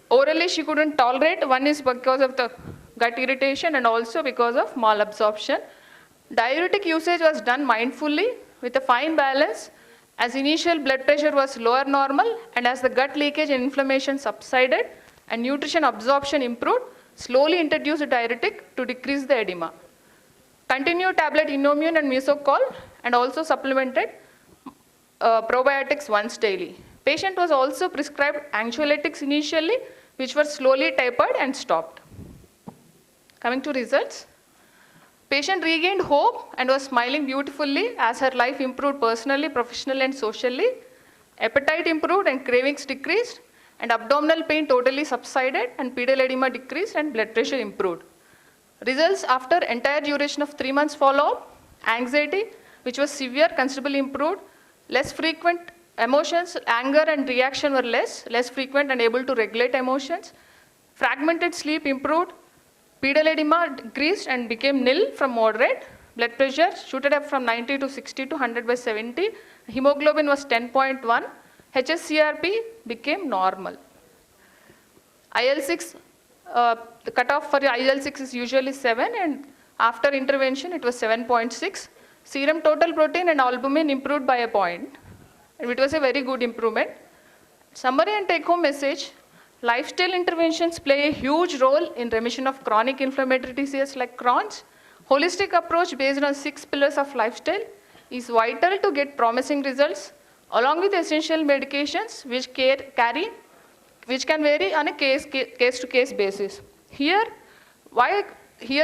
orally she couldn't tolerate. One is because of the gut irritation, and also because of malabsorption. Diuretic usage was done mindfully with a fine balance, as initial blood pressure was lower normal, and as the gut leakage and inflammation subsided and nutrition absorption improved, slowly introduced a diuretic to decrease the edema. Continued tablet Inomune and Mesocol, and also supplemented probiotics once daily. Patient was also prescribed anxiolytics initially, which were slowly tapered and stopped. Coming to results. Patient regained hope and was smiling beautifully as her life improved personally, professionally, and socially. Appetite improved and cravings decreased, and abdominal pain totally subsided, and pedal edema decreased, and blood pressure improved. Results after entire duration of 3 months follow-up: anxiety, which was severe, considerably improved, less frequent emotions, anger and reaction were less frequent and able to regulate emotions, fragmented sleep improved, pedal edema decreased and became nil from moderate, blood pressure shooted up from 90 to 60 to 100/70, hemoglobin was 10.1, HSCRP became normal. IL-6, the cutoff for IL-6 is usually 7, and after intervention it was 7.6. Serum total protein and albumin improved by a point. And it was a very good improvement. Summary and take-home message: lifestyle interventions play a huge role in remission of chronic inflammatory diseases like Crohn's. Holistic approach based on 6 pillars of lifestyle is vital to get promising results, along with essential medications which can vary on a case-to-case basis. Here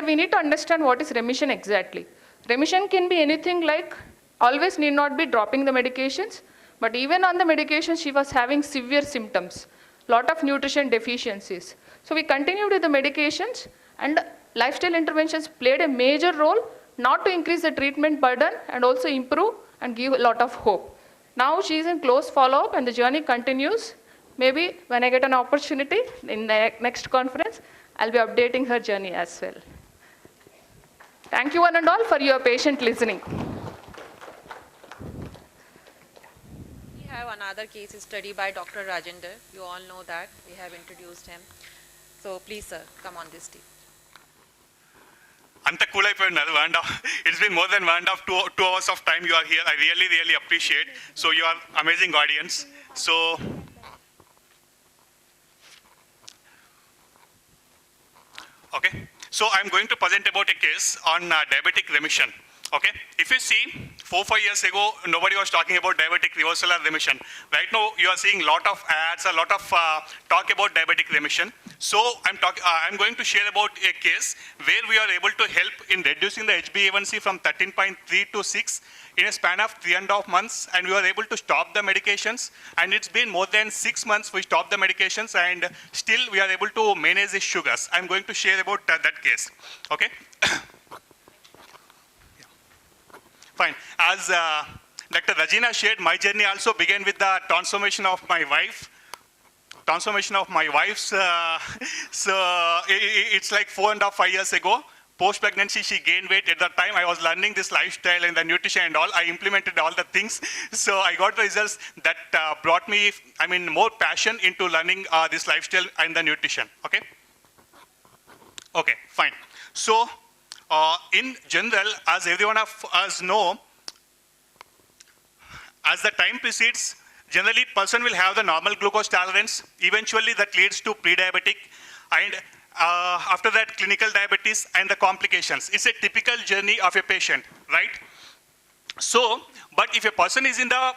we need to understand what is remission exactly. Remission can be anything like, always need not be dropping the medications, but even on the medications she was having severe symptoms, lot of nutrition deficiencies. So we continued with the medications, and lifestyle interventions played a major role not to increase the treatment burden and also improve and give a lot of hope. Now she is in close follow-up and the journey continues. Maybe when I get an opportunity in the next conference, I'll be updating her journey as well. Thank you one and all for your patient listening. We have another case study by Dr. Rajender. You all know that. We have introduced him. So please, sir, come on this stage. Anta cool అయిపోయినారు 1.5. It's been more than 1.5, 2 hours of time you are here. I really appreciate. So you are amazing audience. So okay. So I'm going to present about a case on diabetic remission. Okay. If you see, 4-5 years ago, nobody was talking about diabetic reversal or remission. Right now, you are seeing a lot of ads, a lot of talk about diabetic remission. So I'm going to share about a case where we are able to help in reducing the HbA1c from 13.3 to 6 in a span of 3.5 months, and we were able to stop the medications. And it's been more than 6 months we stopped the medications, and still we are able to manage the sugars. I'm going to share about that case. Okay. Fine. As Dr. Rajina shared, my journey also began with the transformation of my wife. So it's like 4.5-5 years ago. Post-pregnancy, she gained weight. At that time, I was learning this lifestyle and the nutrition and all. I implemented all the things. So I got the results that brought me, more passion into learning this lifestyle and the nutrition. Okay? Okay, fine. So, in general, as everyone of us know, as the time proceeds, generally person will have the normal glucose tolerance. Eventually that leads to pre-diabetic, and after that clinical diabetes and the complications. It's a typical journey of a patient, right? So, but if a person is in the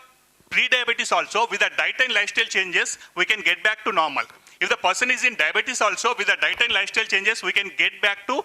pre-diabetes also, with the diet and lifestyle changes, we can get back to normal. If the person is in diabetes also, with the diet and lifestyle changes, we can get back to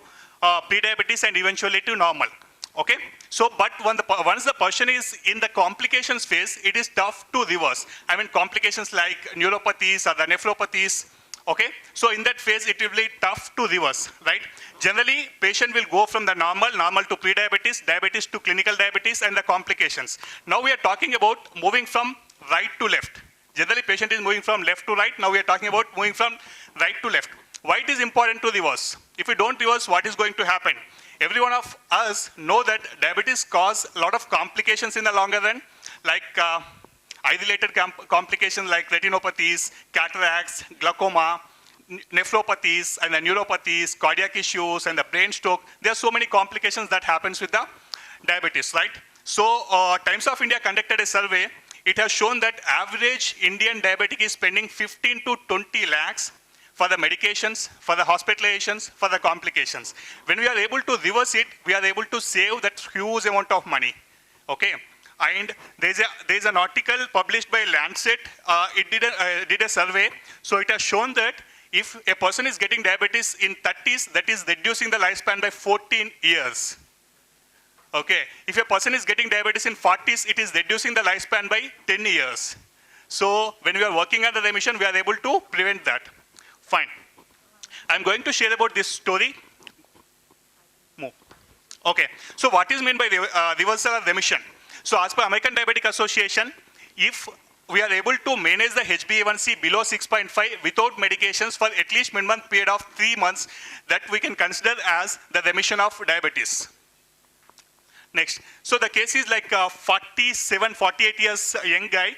pre-diabetes and eventually to normal. Okay? So, but once the person is in the complications phase, it is tough to reverse. Complications like neuropathies or the nephropathies. Okay? So, in that phase, it will be tough to reverse, right? Generally, patient will go from the normal to pre-diabetes, diabetes to clinical diabetes, and the complications. Now, we are talking about moving from right to left. Generally, patient is moving from left to right. Now, we are talking about moving from right to left. Why it is important to reverse? If we don't reverse, what is going to happen? Every one of us know that diabetes cause a lot of complications in the longer run, like eye-related complications like retinopathies, cataracts, glaucoma, nephropathies and the neuropathies, cardiac issues and the brain stroke. There are so many complications that happens with the diabetes, right? So Times of India conducted a survey. It has shown that average Indian diabetic is spending 15 to 20 lakhs for the medications, for the hospitalizations, for the complications. When we are able to reverse it, we are able to save that huge amount of money, okay? And there's an article published by Lancet. It did a survey. So it has shown that if a person is getting diabetes in 30s, that is reducing the lifespan by 14 years. Okay, if a person is getting diabetes in 40s, it is reducing the lifespan by 10 years. So when we are working on the remission, we are able to prevent that. Fine. I'm going to share about this story. Move. Okay, so what is meant by reversal or remission? So as per American Diabetic Association, if we are able to manage the HbA1c below 6.5 without medications for at least minimum period of 3 months, that we can consider as the remission of diabetes. Next. So the case is like 47, 48 years young guy.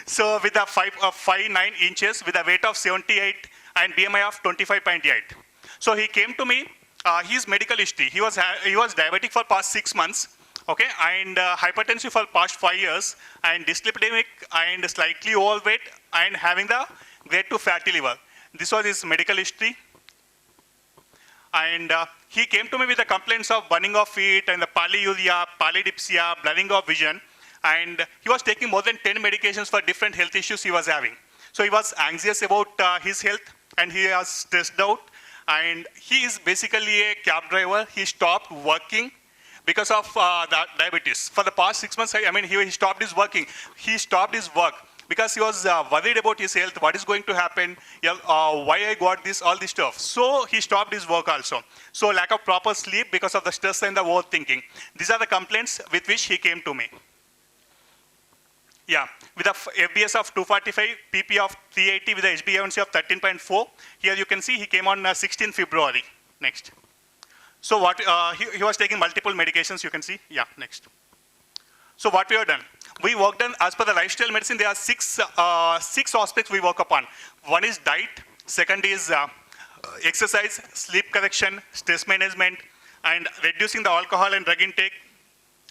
So with a 5'9" inches, with a weight of 78 and BMI of 25.8. So he came to me, his medical history, he was diabetic for past 6 months, okay, and hypertensive for past 5 years, and dyslipidemic, and slightly overweight, and having the grade 2 fatty liver. This was his medical history. And he came to me with the complaints of burning of feet and the polyuria, polydipsia, blurring of vision. And he was taking more than 10 medications for different health issues he was having. So he was anxious about his health, and he was stressed out. And he is basically a cab driver. He stopped working because of the diabetes. For the past 6 months, I mean, he stopped his working. He stopped his work because he was worried about his health, what is going to happen, why I got this, all this stuff. So he stopped his work also. So lack of proper sleep because of the stress and the overthinking. These are the complaints with which he came to me. Yeah, with a FBS of 245, PP of 380 with a HbA1c of 13.4. Here you can see he came on 16 February. Next. So what he was taking multiple medications, you can see. Yeah, next. So what we have done? We worked on, as per the lifestyle medicine, there are six aspects we work upon. One is diet, second is exercise, sleep correction, stress management, and reducing the alcohol and drug intake,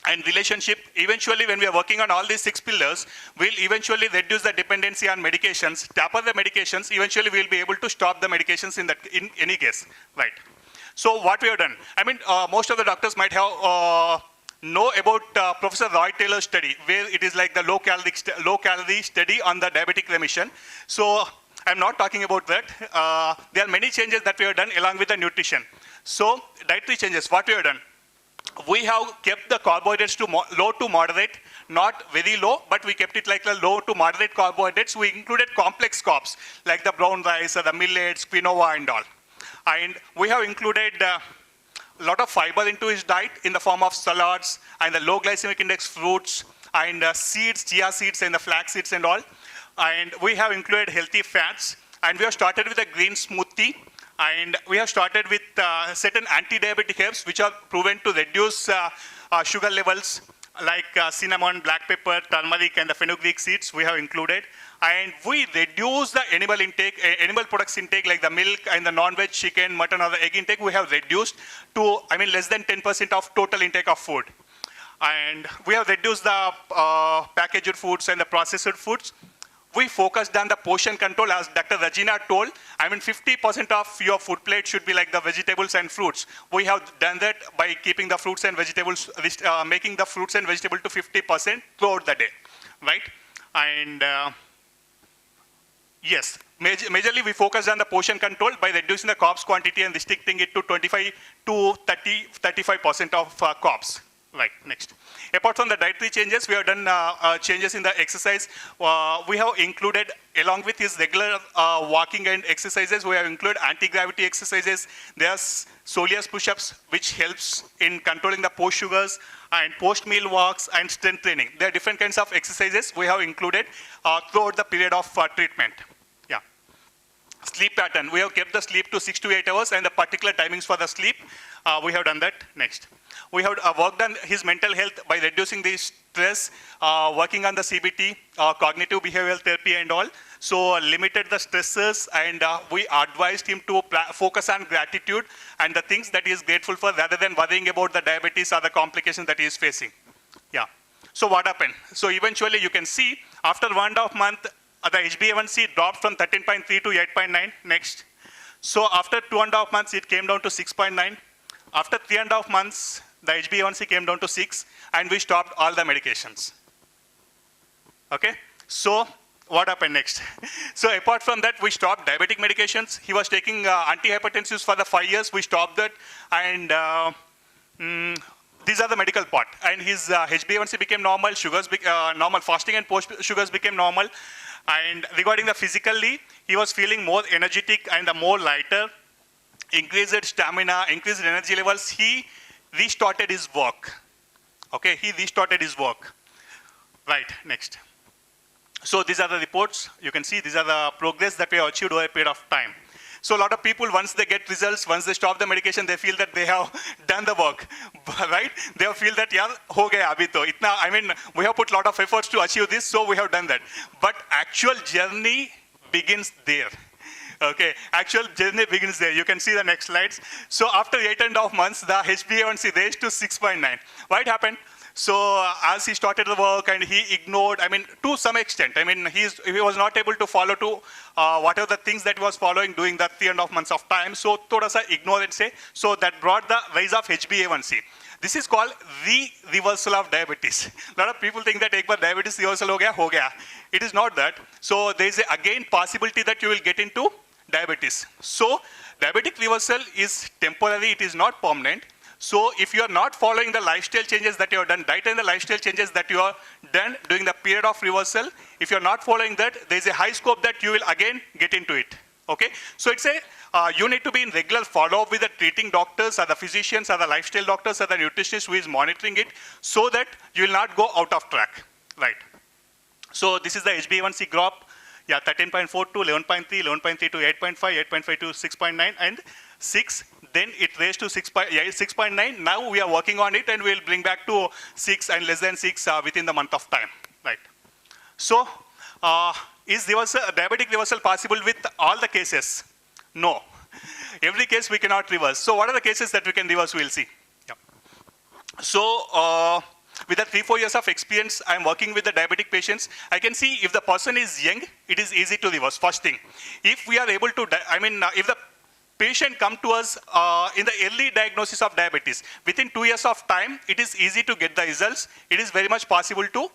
and relationship. Eventually, when we are working on all these 6 pillars, we'll eventually reduce the dependency on medications, taper the medications, eventually we'll be able to stop the medications in any case, right? So what we have done, I mean, most of the doctors might have know about Professor Roy Taylor's study, where it is like the low calorie study on the diabetic remission. So I'm not talking about that. There are many changes that we have done along with the nutrition. So dietary changes, what we have done? We have kept the carbohydrates to low to moderate, not very low, but we kept it like the low to moderate carbohydrates. We included complex carbs, like the brown rice, or the millets, quinoa, and all. And we have included a lot of fiber into his diet in the form of salads and the low glycemic index fruits and seeds, chia seeds and the flax seeds and all. And we have included healthy fats. And we have started with a green smoothie. And we have started with certain anti-diabetic herbs which are proven to reduce sugar levels, like cinnamon, black pepper, turmeric, and the fenugreek seeds we have included. And we reduce the animal intake, animal products intake like the milk and the non-veg chicken, mutton, or the egg intake. We have reduced to, I mean, less than 10% of total intake of food. And we have reduced the packaged foods and the processed foods. We focused on the portion control, as Dr. Regina told. I mean, 50% of your food plate should be like the vegetables and fruits. We have done that by keeping the fruits and vegetables, making the fruits and vegetables to 50% throughout the day, right? And yes, majorly we focused on the portion control by reducing the carbs quantity and restricting it to 25 to 35% of carbs. Right, next. Apart from the dietary changes, we have done changes in the exercise. We have included, along with his regular walking and exercises, we have included anti-gravity exercises. There's soleus push-ups, which helps in controlling the post sugars, and post-meal walks and strength training. There are different kinds of exercises we have included throughout the period of treatment. Yeah. Sleep pattern. We have kept the sleep to 6 to 8 hours and the particular timings for the sleep. We have done that. Next. We have worked on his mental health by reducing the stress, working on the CBT, cognitive behavioral therapy and all. So limited the stresses, and we advised him to focus on gratitude and the things that he is grateful for rather than worrying about the diabetes or the complications that he is facing. Yeah. So what happened? So eventually you can see after 1.5 months, the HbA1c dropped from 13.3 to 8.9. Next. So after 2.5 months, it came down to 6.9. After 3.5 months, the HbA1c came down to 6, and we stopped all the medications. Okay? So what happened next? So apart from that, we stopped diabetic medications. He was taking antihypertensives for the 5 years. We stopped that, and these are the medical part. And his HbA1c became normal, sugars normal, fasting and post sugars became normal. And regarding the physically, he was feeling more energetic and more lighter, increased stamina, increased energy levels. He restarted his work. Okay, he restarted his work. Right, next. So these are the reports. You can see these are the progress that we have achieved over a period of time. So a lot of people, once they get results, once they stop the medication, they feel that they have done the work, right? They feel that, yaar, ho gaya abhi to. Itna, I mean, we have put a lot of efforts to achieve this, so we have done that. But actual journey begins there. Okay, actual journey begins there. You can see the next slides. So after 8.5 months, the HbA1c raised to 6.9. What happened? So as he started the work and he ignored, I mean, to some extent, I mean, he was not able to follow to whatever the things that he was following during that 3.5 months of time. So thoda sa ignorance se. So that brought the rise of HbA1c. This is called reversal of diabetes. A lot of people think that ek baar diabetes reversal ho gaya. It is not that. So there is again possibility that you will get into diabetes. So diabetic reversal is temporary, it is not permanent. So if you are not following the lifestyle changes that you have done, diet and the lifestyle changes that you have done during the period of reversal, if you are not following that, there is a high scope that you will again get into it. Okay? So it's you need to be in regular follow-up with the treating doctors or the physicians or the lifestyle doctors or the nutritionist who is monitoring it so that you will not go out of track. Right. So this is the HbA1c graph. Yeah, 13.4 to 11.3, 11.3 to 8.5, 8.5 to 6.9, and 6. Then it raised to 6.9. Now we are working on it, and we'll bring back to 6 and less than 6 within the month of time. Right. So, is diabetic reversal possible with all the cases? No. Every case we cannot reverse. So, what are the cases that we can reverse? We'll see. Yeah. So, with the 3-4 years of experience, I am working with the diabetic patients. I can see if the person is young, it is easy to reverse. First thing, if we are able to, if the patient come to us in the early diagnosis of diabetes, within 2 years of time, it is easy to get the results. It is very much possible to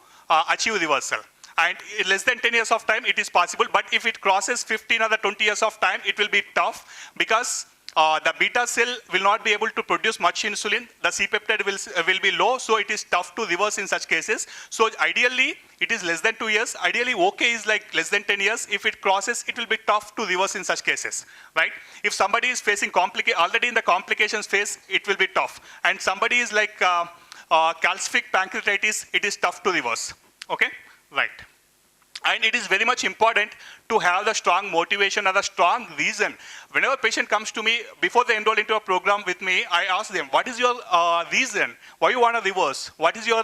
achieve reversal. And in less than 10 years of time, it is possible. But if it crosses 15 or the 20 years of time, it will be tough because the beta cell will not be able to produce much insulin. The C-peptide will be low, so it is tough to reverse in such cases. So ideally, it is less than 2 years. Ideally, okay is like less than 10 years. If it crosses, it will be tough to reverse in such cases, right? If somebody is facing already in the complications phase, it will be tough. And somebody is like calcific pancreatitis, it is tough to reverse, okay? Right. And it is very much important to have the strong motivation or the strong reason. Whenever a patient comes to me, before they enroll into a program with me, I ask them, what is your reason? Why you want to reverse? What is your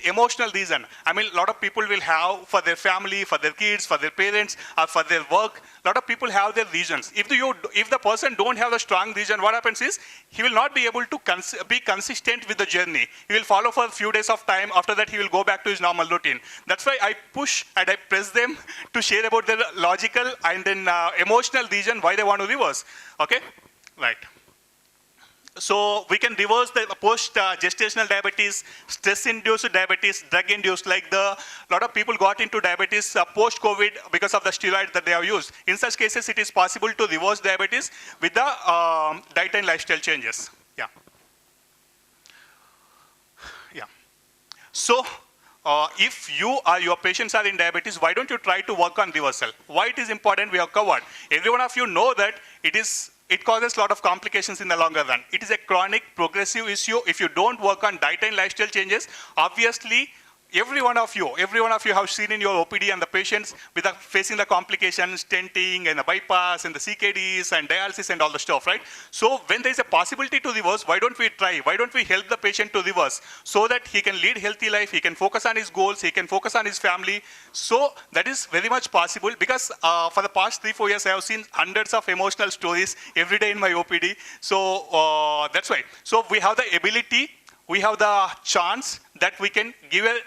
emotional reason? I mean, a lot of people will have for their family, for their kids, for their parents, or for their work. A lot of people have their reasons. If the person don't have a strong reason, what happens is he will not be able to be consistent with the journey. He will follow for a few days of time. After that, he will go back to his normal routine. That's why I push and I press them to share about their logical and then emotional reason why they want to reverse. Okay, right. So we can reverse the post-gestational diabetes, stress-induced diabetes, drug-induced, like a lot of people got into diabetes post-COVID because of the steroids that they have used. In such cases, it is possible to reverse diabetes with the diet and lifestyle changes. Yeah. Yeah. So if you or your patients are in diabetes, why don't you try to work on reversal? Why it is important, we have covered. Every one of you know that it causes a lot of complications in the longer run. It is a chronic progressive issue. If you don't work on diet and lifestyle changes, obviously every one of you have seen in your OPD and the patients facing the complications, stenting and the bypass and the CKDs and dialysis and all the stuff, right? So when there is a possibility to reverse, why don't we try? Why don't we help the patient to reverse so that he can lead healthy life, he can focus on his goals, he can focus on his family. So that is very much possible because for the past 3-4 years, I have seen hundreds of emotional stories every day in my OPD. So that's why. So we have the ability, we have the chance that we can give a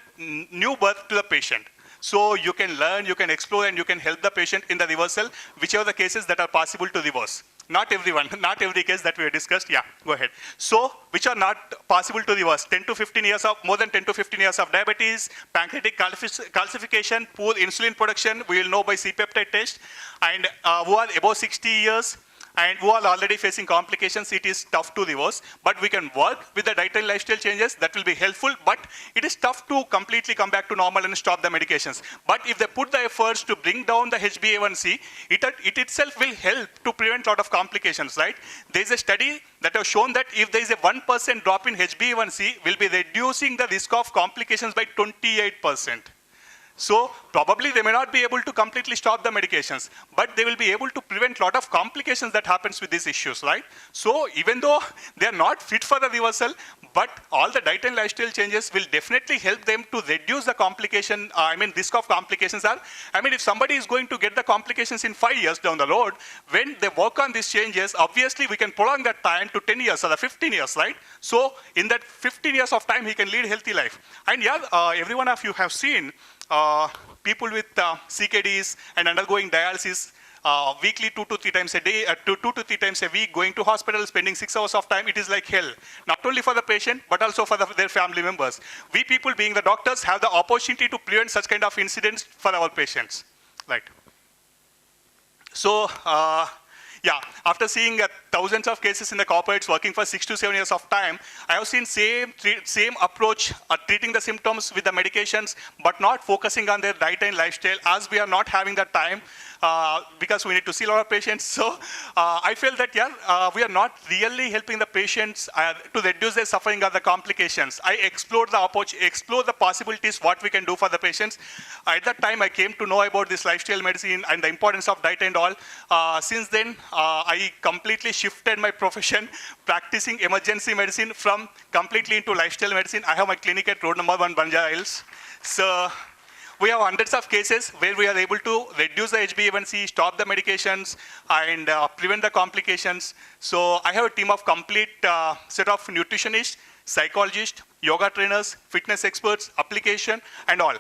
new birth to the patient. So you can learn, you can explore, and you can help the patient in the reversal, whichever the cases that are possible to reverse. Not everyone, not every case that we have discussed. Yeah, go ahead. So, which are not possible to reverse? 10 to 15 years of, more than 10 to 15 years of diabetes, pancreatic calcification, poor insulin production, we will know by C-peptide test, and who are above 60 years, and who are already facing complications, it is tough to reverse. But we can work with the diet and lifestyle changes, that will be helpful, but it is tough to completely come back to normal and stop the medications. But if they put the efforts to bring down the HbA1c, it itself will help to prevent a lot of complications, right? There is a study that has shown that if there is a 1% drop in HbA1c, will be reducing the risk of complications by 28%. So probably they may not be able to completely stop the medications, but they will be able to prevent a lot of complications that happens with these issues, right? So even though they are not fit for the reversal, but all the diet and lifestyle changes will definitely help them to reduce the complication, risk of complications are, if somebody is going to get the complications in 5 years down the road, when they work on these changes, obviously we can prolong that time to 10 years or 15 years, right? So in that 15 years of time, he can lead a healthy life. And yeah, every one of you have seen people with CKDs and undergoing dialysis weekly 2 to 3 times a day, 2 to 3 times a week, going to hospital, spending 6 hours of time. It is like hell, not only for the patient, but also for their family members. We people, being the doctors, have the opportunity to prevent such kind of incidents for our patients, right? So, yeah, after seeing thousands of cases in the corporates working for 6 to 7 years of time, I have seen same approach treating the symptoms with the medications, but not focusing on their diet and lifestyle, as we are not having that time because we need to see a lot of patients. So I feel that, yeah, we are not really helping the patients to reduce their suffering or the complications. I explored the approach, explored the possibilities, what we can do for the patients. At that time, I came to know about this lifestyle medicine and the importance of diet and all. Since then, I completely shifted my profession, practicing emergency medicine from completely into lifestyle medicine. I have my clinic at Road number 1, Banjara Hills. So we have hundreds of cases where we are able to reduce the HbA1c, stop the medications, and prevent the complications. So I have a team of complete set of nutritionists, psychologists, yoga trainers, fitness experts, application, and all.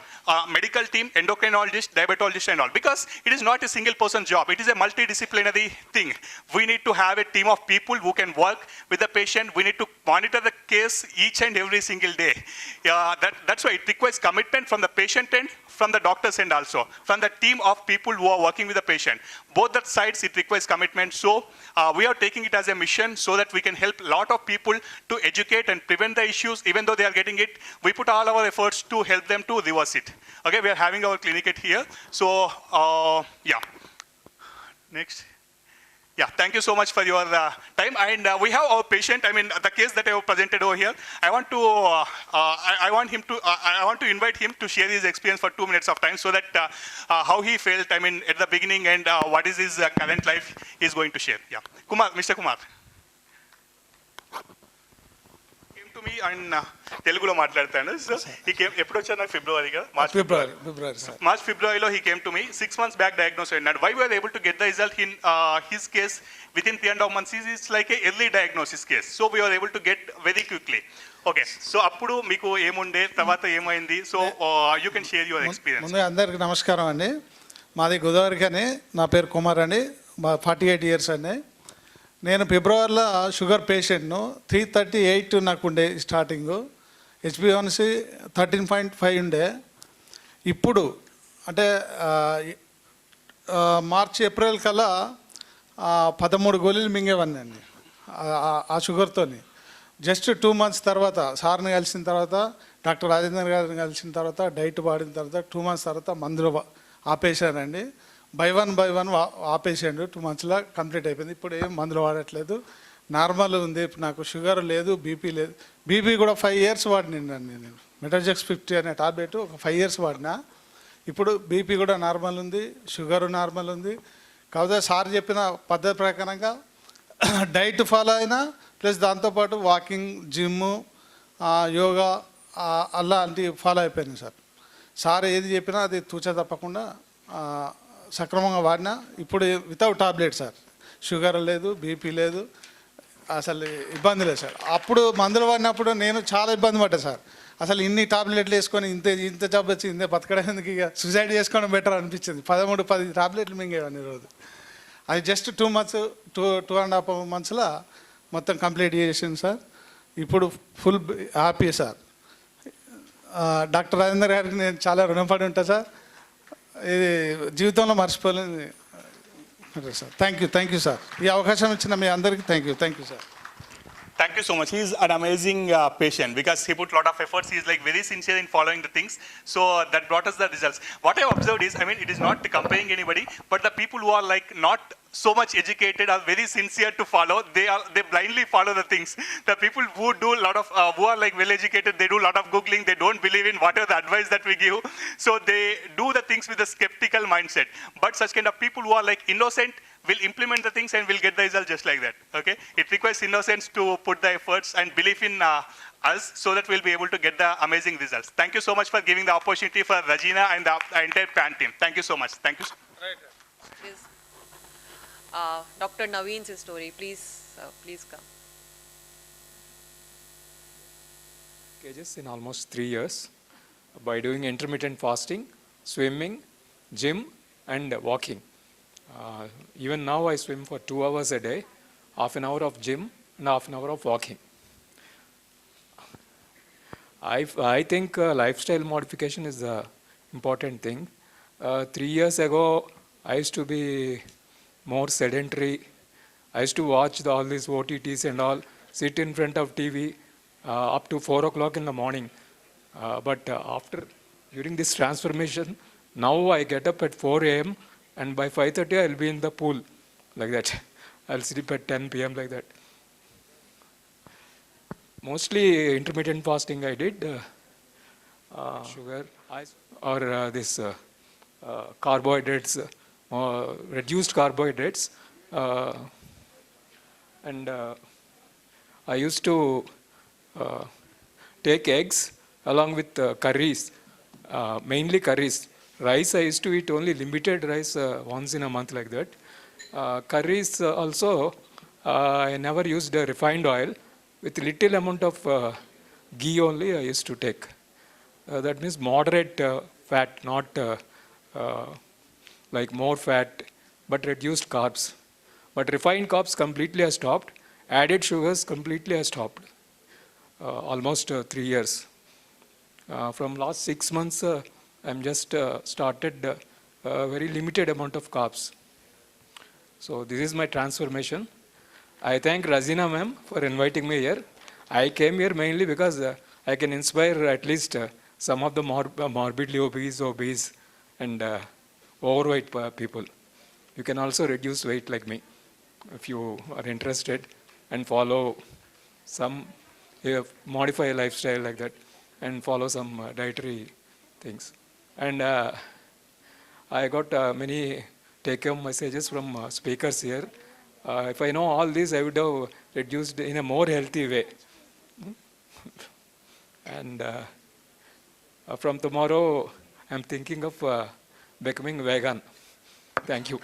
Medical team, endocrinologist, diabetologist, and all. Because it is not a single person job. It is a multidisciplinary thing. We need to have a team of people who can work with the patient. We need to monitor the case each and every single day. That's why it requires commitment from the patient end, from the doctor's end also, from the team of people who are working with the patient. Both the sides, it requires commitment. So we are taking it as a mission so that we can help a lot of people to educate and prevent the issues. Even though they are getting it, we put all our efforts to help them to reverse it. Okay, we are having our clinic at here. So, yeah. Next. Yeah, thank you so much for your time. And we have our patient, the case that I have presented over here. I want to invite him to share his experience for 2 minutes of time so that how he felt, at the beginning and what is his current life he is going to share. Yeah. Kumar, Mr. Kumar. To me and Telugulo మాట్లాడతాను. So he came ఎప్పుడు వచ్చారు నాకు ఫిబ్రవరిగా March ఫిబ్రవరిలో he came to me 6 months back diagnosed and why we were able to get the result in his case within 3.5 months is like a early diagnosis case, so we were able to get very quickly. Okay, so అప్పుడు మీకు ఏముండే తర్వాత ఏమైంది, so you can share your experience. ముందుగా అందరికీ నమస్కారం అండి. మాది గోదావరి అని, నా పేరు కుమార్ అండి, 48 years అండి. నేను ఫిబ్రవరిలో షుగర్ పేషెంట్ను 338 నాకు ఉండే స్టార్టింగు, HbA1c 13.5 ఉండే. ఇప్పుడు అంటే మార్చి ఏప్రిల్ కల్లా 13 గోళీలు మింగేవాడిని అండి ఆ షుగర్తోని. జస్ట్ 2 months తర్వాత సార్ని కలిసిన తర్వాత, డాక్టర్ రాజేందర్ గారిని కలిసిన తర్వాత, డైట్ వాడిన తర్వాత 2 months తర్వాత మందులు ఆపేశానండి. బై వన్ ఆపేసాడు. 2 monthsలో కంప్లీట్ అయిపోయింది. ఇప్పుడు ఏం మందులు వాడట్లేదు. నార్మల్ ఉంది, నాకు షుగర్ లేదు, బీపీ లేదు. బీపీ కూడా 5 years వాడినండి నేను. మెటాజెక్స్ 50 అనే టాబ్లెట్ ఒక 5 years వాడినా. ఇప్పుడు బీపీ కూడా నార్మల్ ఉంది, షుగర్ నార్మల్ ఉంది. కాకపోతే సార్ చెప్పిన పద్ధతి ప్రకారంగా డైట్ ఫాలో అయినా, ప్లస్ దాంతోపాటు వాకింగ్, జిమ్, యోగా అలాంటివి ఫాలో అయిపోయినాయి సార్. సార్ ఏది చెప్పినా అది తూచా తప్పకుండా సక్రమంగా వాడినా. ఇప్పుడు వితౌట్ టాబ్లెట్ సార్, షుగర్ లేదు, బీపీ లేదు, అసలు ఇబ్బంది లేదు సార్. అప్పుడు మందులు వాడినప్పుడు నేను చాలా ఇబ్బంది పడ్డా సార్. అసలు ఇన్ని టాబ్లెట్లు వేసుకొని ఇంత జబ్బు వచ్చి ఇంత బతకడానికి ఇక సూసైడ్ చేసుకోవడం బెటర్ అనిపించింది. 13-10 టాబ్లెట్లు మింగేవాడిని రోజు. అది జస్ట్ 2 months 2.5 monthsలో మొత్తం కంప్లీట్ చేసింది సార్. ఇప్పుడు full happy sir. Doctor Rajender గారికి నేను చాలా రుణపడి ఉంటాను సార్. ఇది జీవితంలో మర్చిపోలేదు సార్. Thank you sir. ఈ అవకాశం ఇచ్చిన మీ అందరికీ thank you sir. Thank you so much. He's an amazing patient because he put a lot of efforts. He's like very sincere in following the things. So that brought us the results. What I observed is, I mean, it is not comparing anybody, but the people who are like not so much educated are very sincere to follow. They blindly follow the things. The people who do a lot of who are like well educated, they do a lot of googling. They don't believe in whatever the advice that we give. So they do the things with a skeptical mindset. But such kind of people who are like innocent will implement the things and will get the result just like that. Okay, it requires innocence to put the efforts and belief in us, so that we'll be able to get the amazing results. Thank you so much for giving the opportunity for Regina and the entire PAN team. Thank you so much. Thank you. Is Dr. Naveen's story. Please come. Cages in almost 3 years by doing intermittent fasting, swimming, gym, and walking. Even now I swim for 2 hours a day, half an hour of gym and half an hour of walking. I think lifestyle modification is the important thing. 3 years ago I used to be more sedentary. I used to watch all these OTTs and all, sit in front of TV up to 4 o'clock in the morning. But during this transformation, now I get up at 4 a.m. and by 5:30 I'll be in the pool, like that. I'll sleep at 10 p.m. like that. Mostly intermittent fasting I did. Sugar or this carbohydrates, reduced carbohydrates. And I used to take eggs along with curries, mainly curries. Rice I used to eat only limited rice once in a month, like that. Curries also I never used refined oil. With little amount of ghee only I used to take. That means moderate fat, not like more fat, but reduced carbs. But refined carbs completely I stopped. Added sugars completely I stopped. Almost 3 years. From last 6 months I'm just started very limited amount of carbs. So this is my transformation. I thank Razina ma'am for inviting me here. I came here mainly because I can inspire at least some of the morbidly obese and overweight people. You can also reduce weight like me if you are interested and follow some modify lifestyle like that and follow some dietary things. And I got many take-home messages from speakers here. If I know all this, I would have reduced in a more healthy way. And from tomorrow, I'm thinking of becoming vegan. Thank you.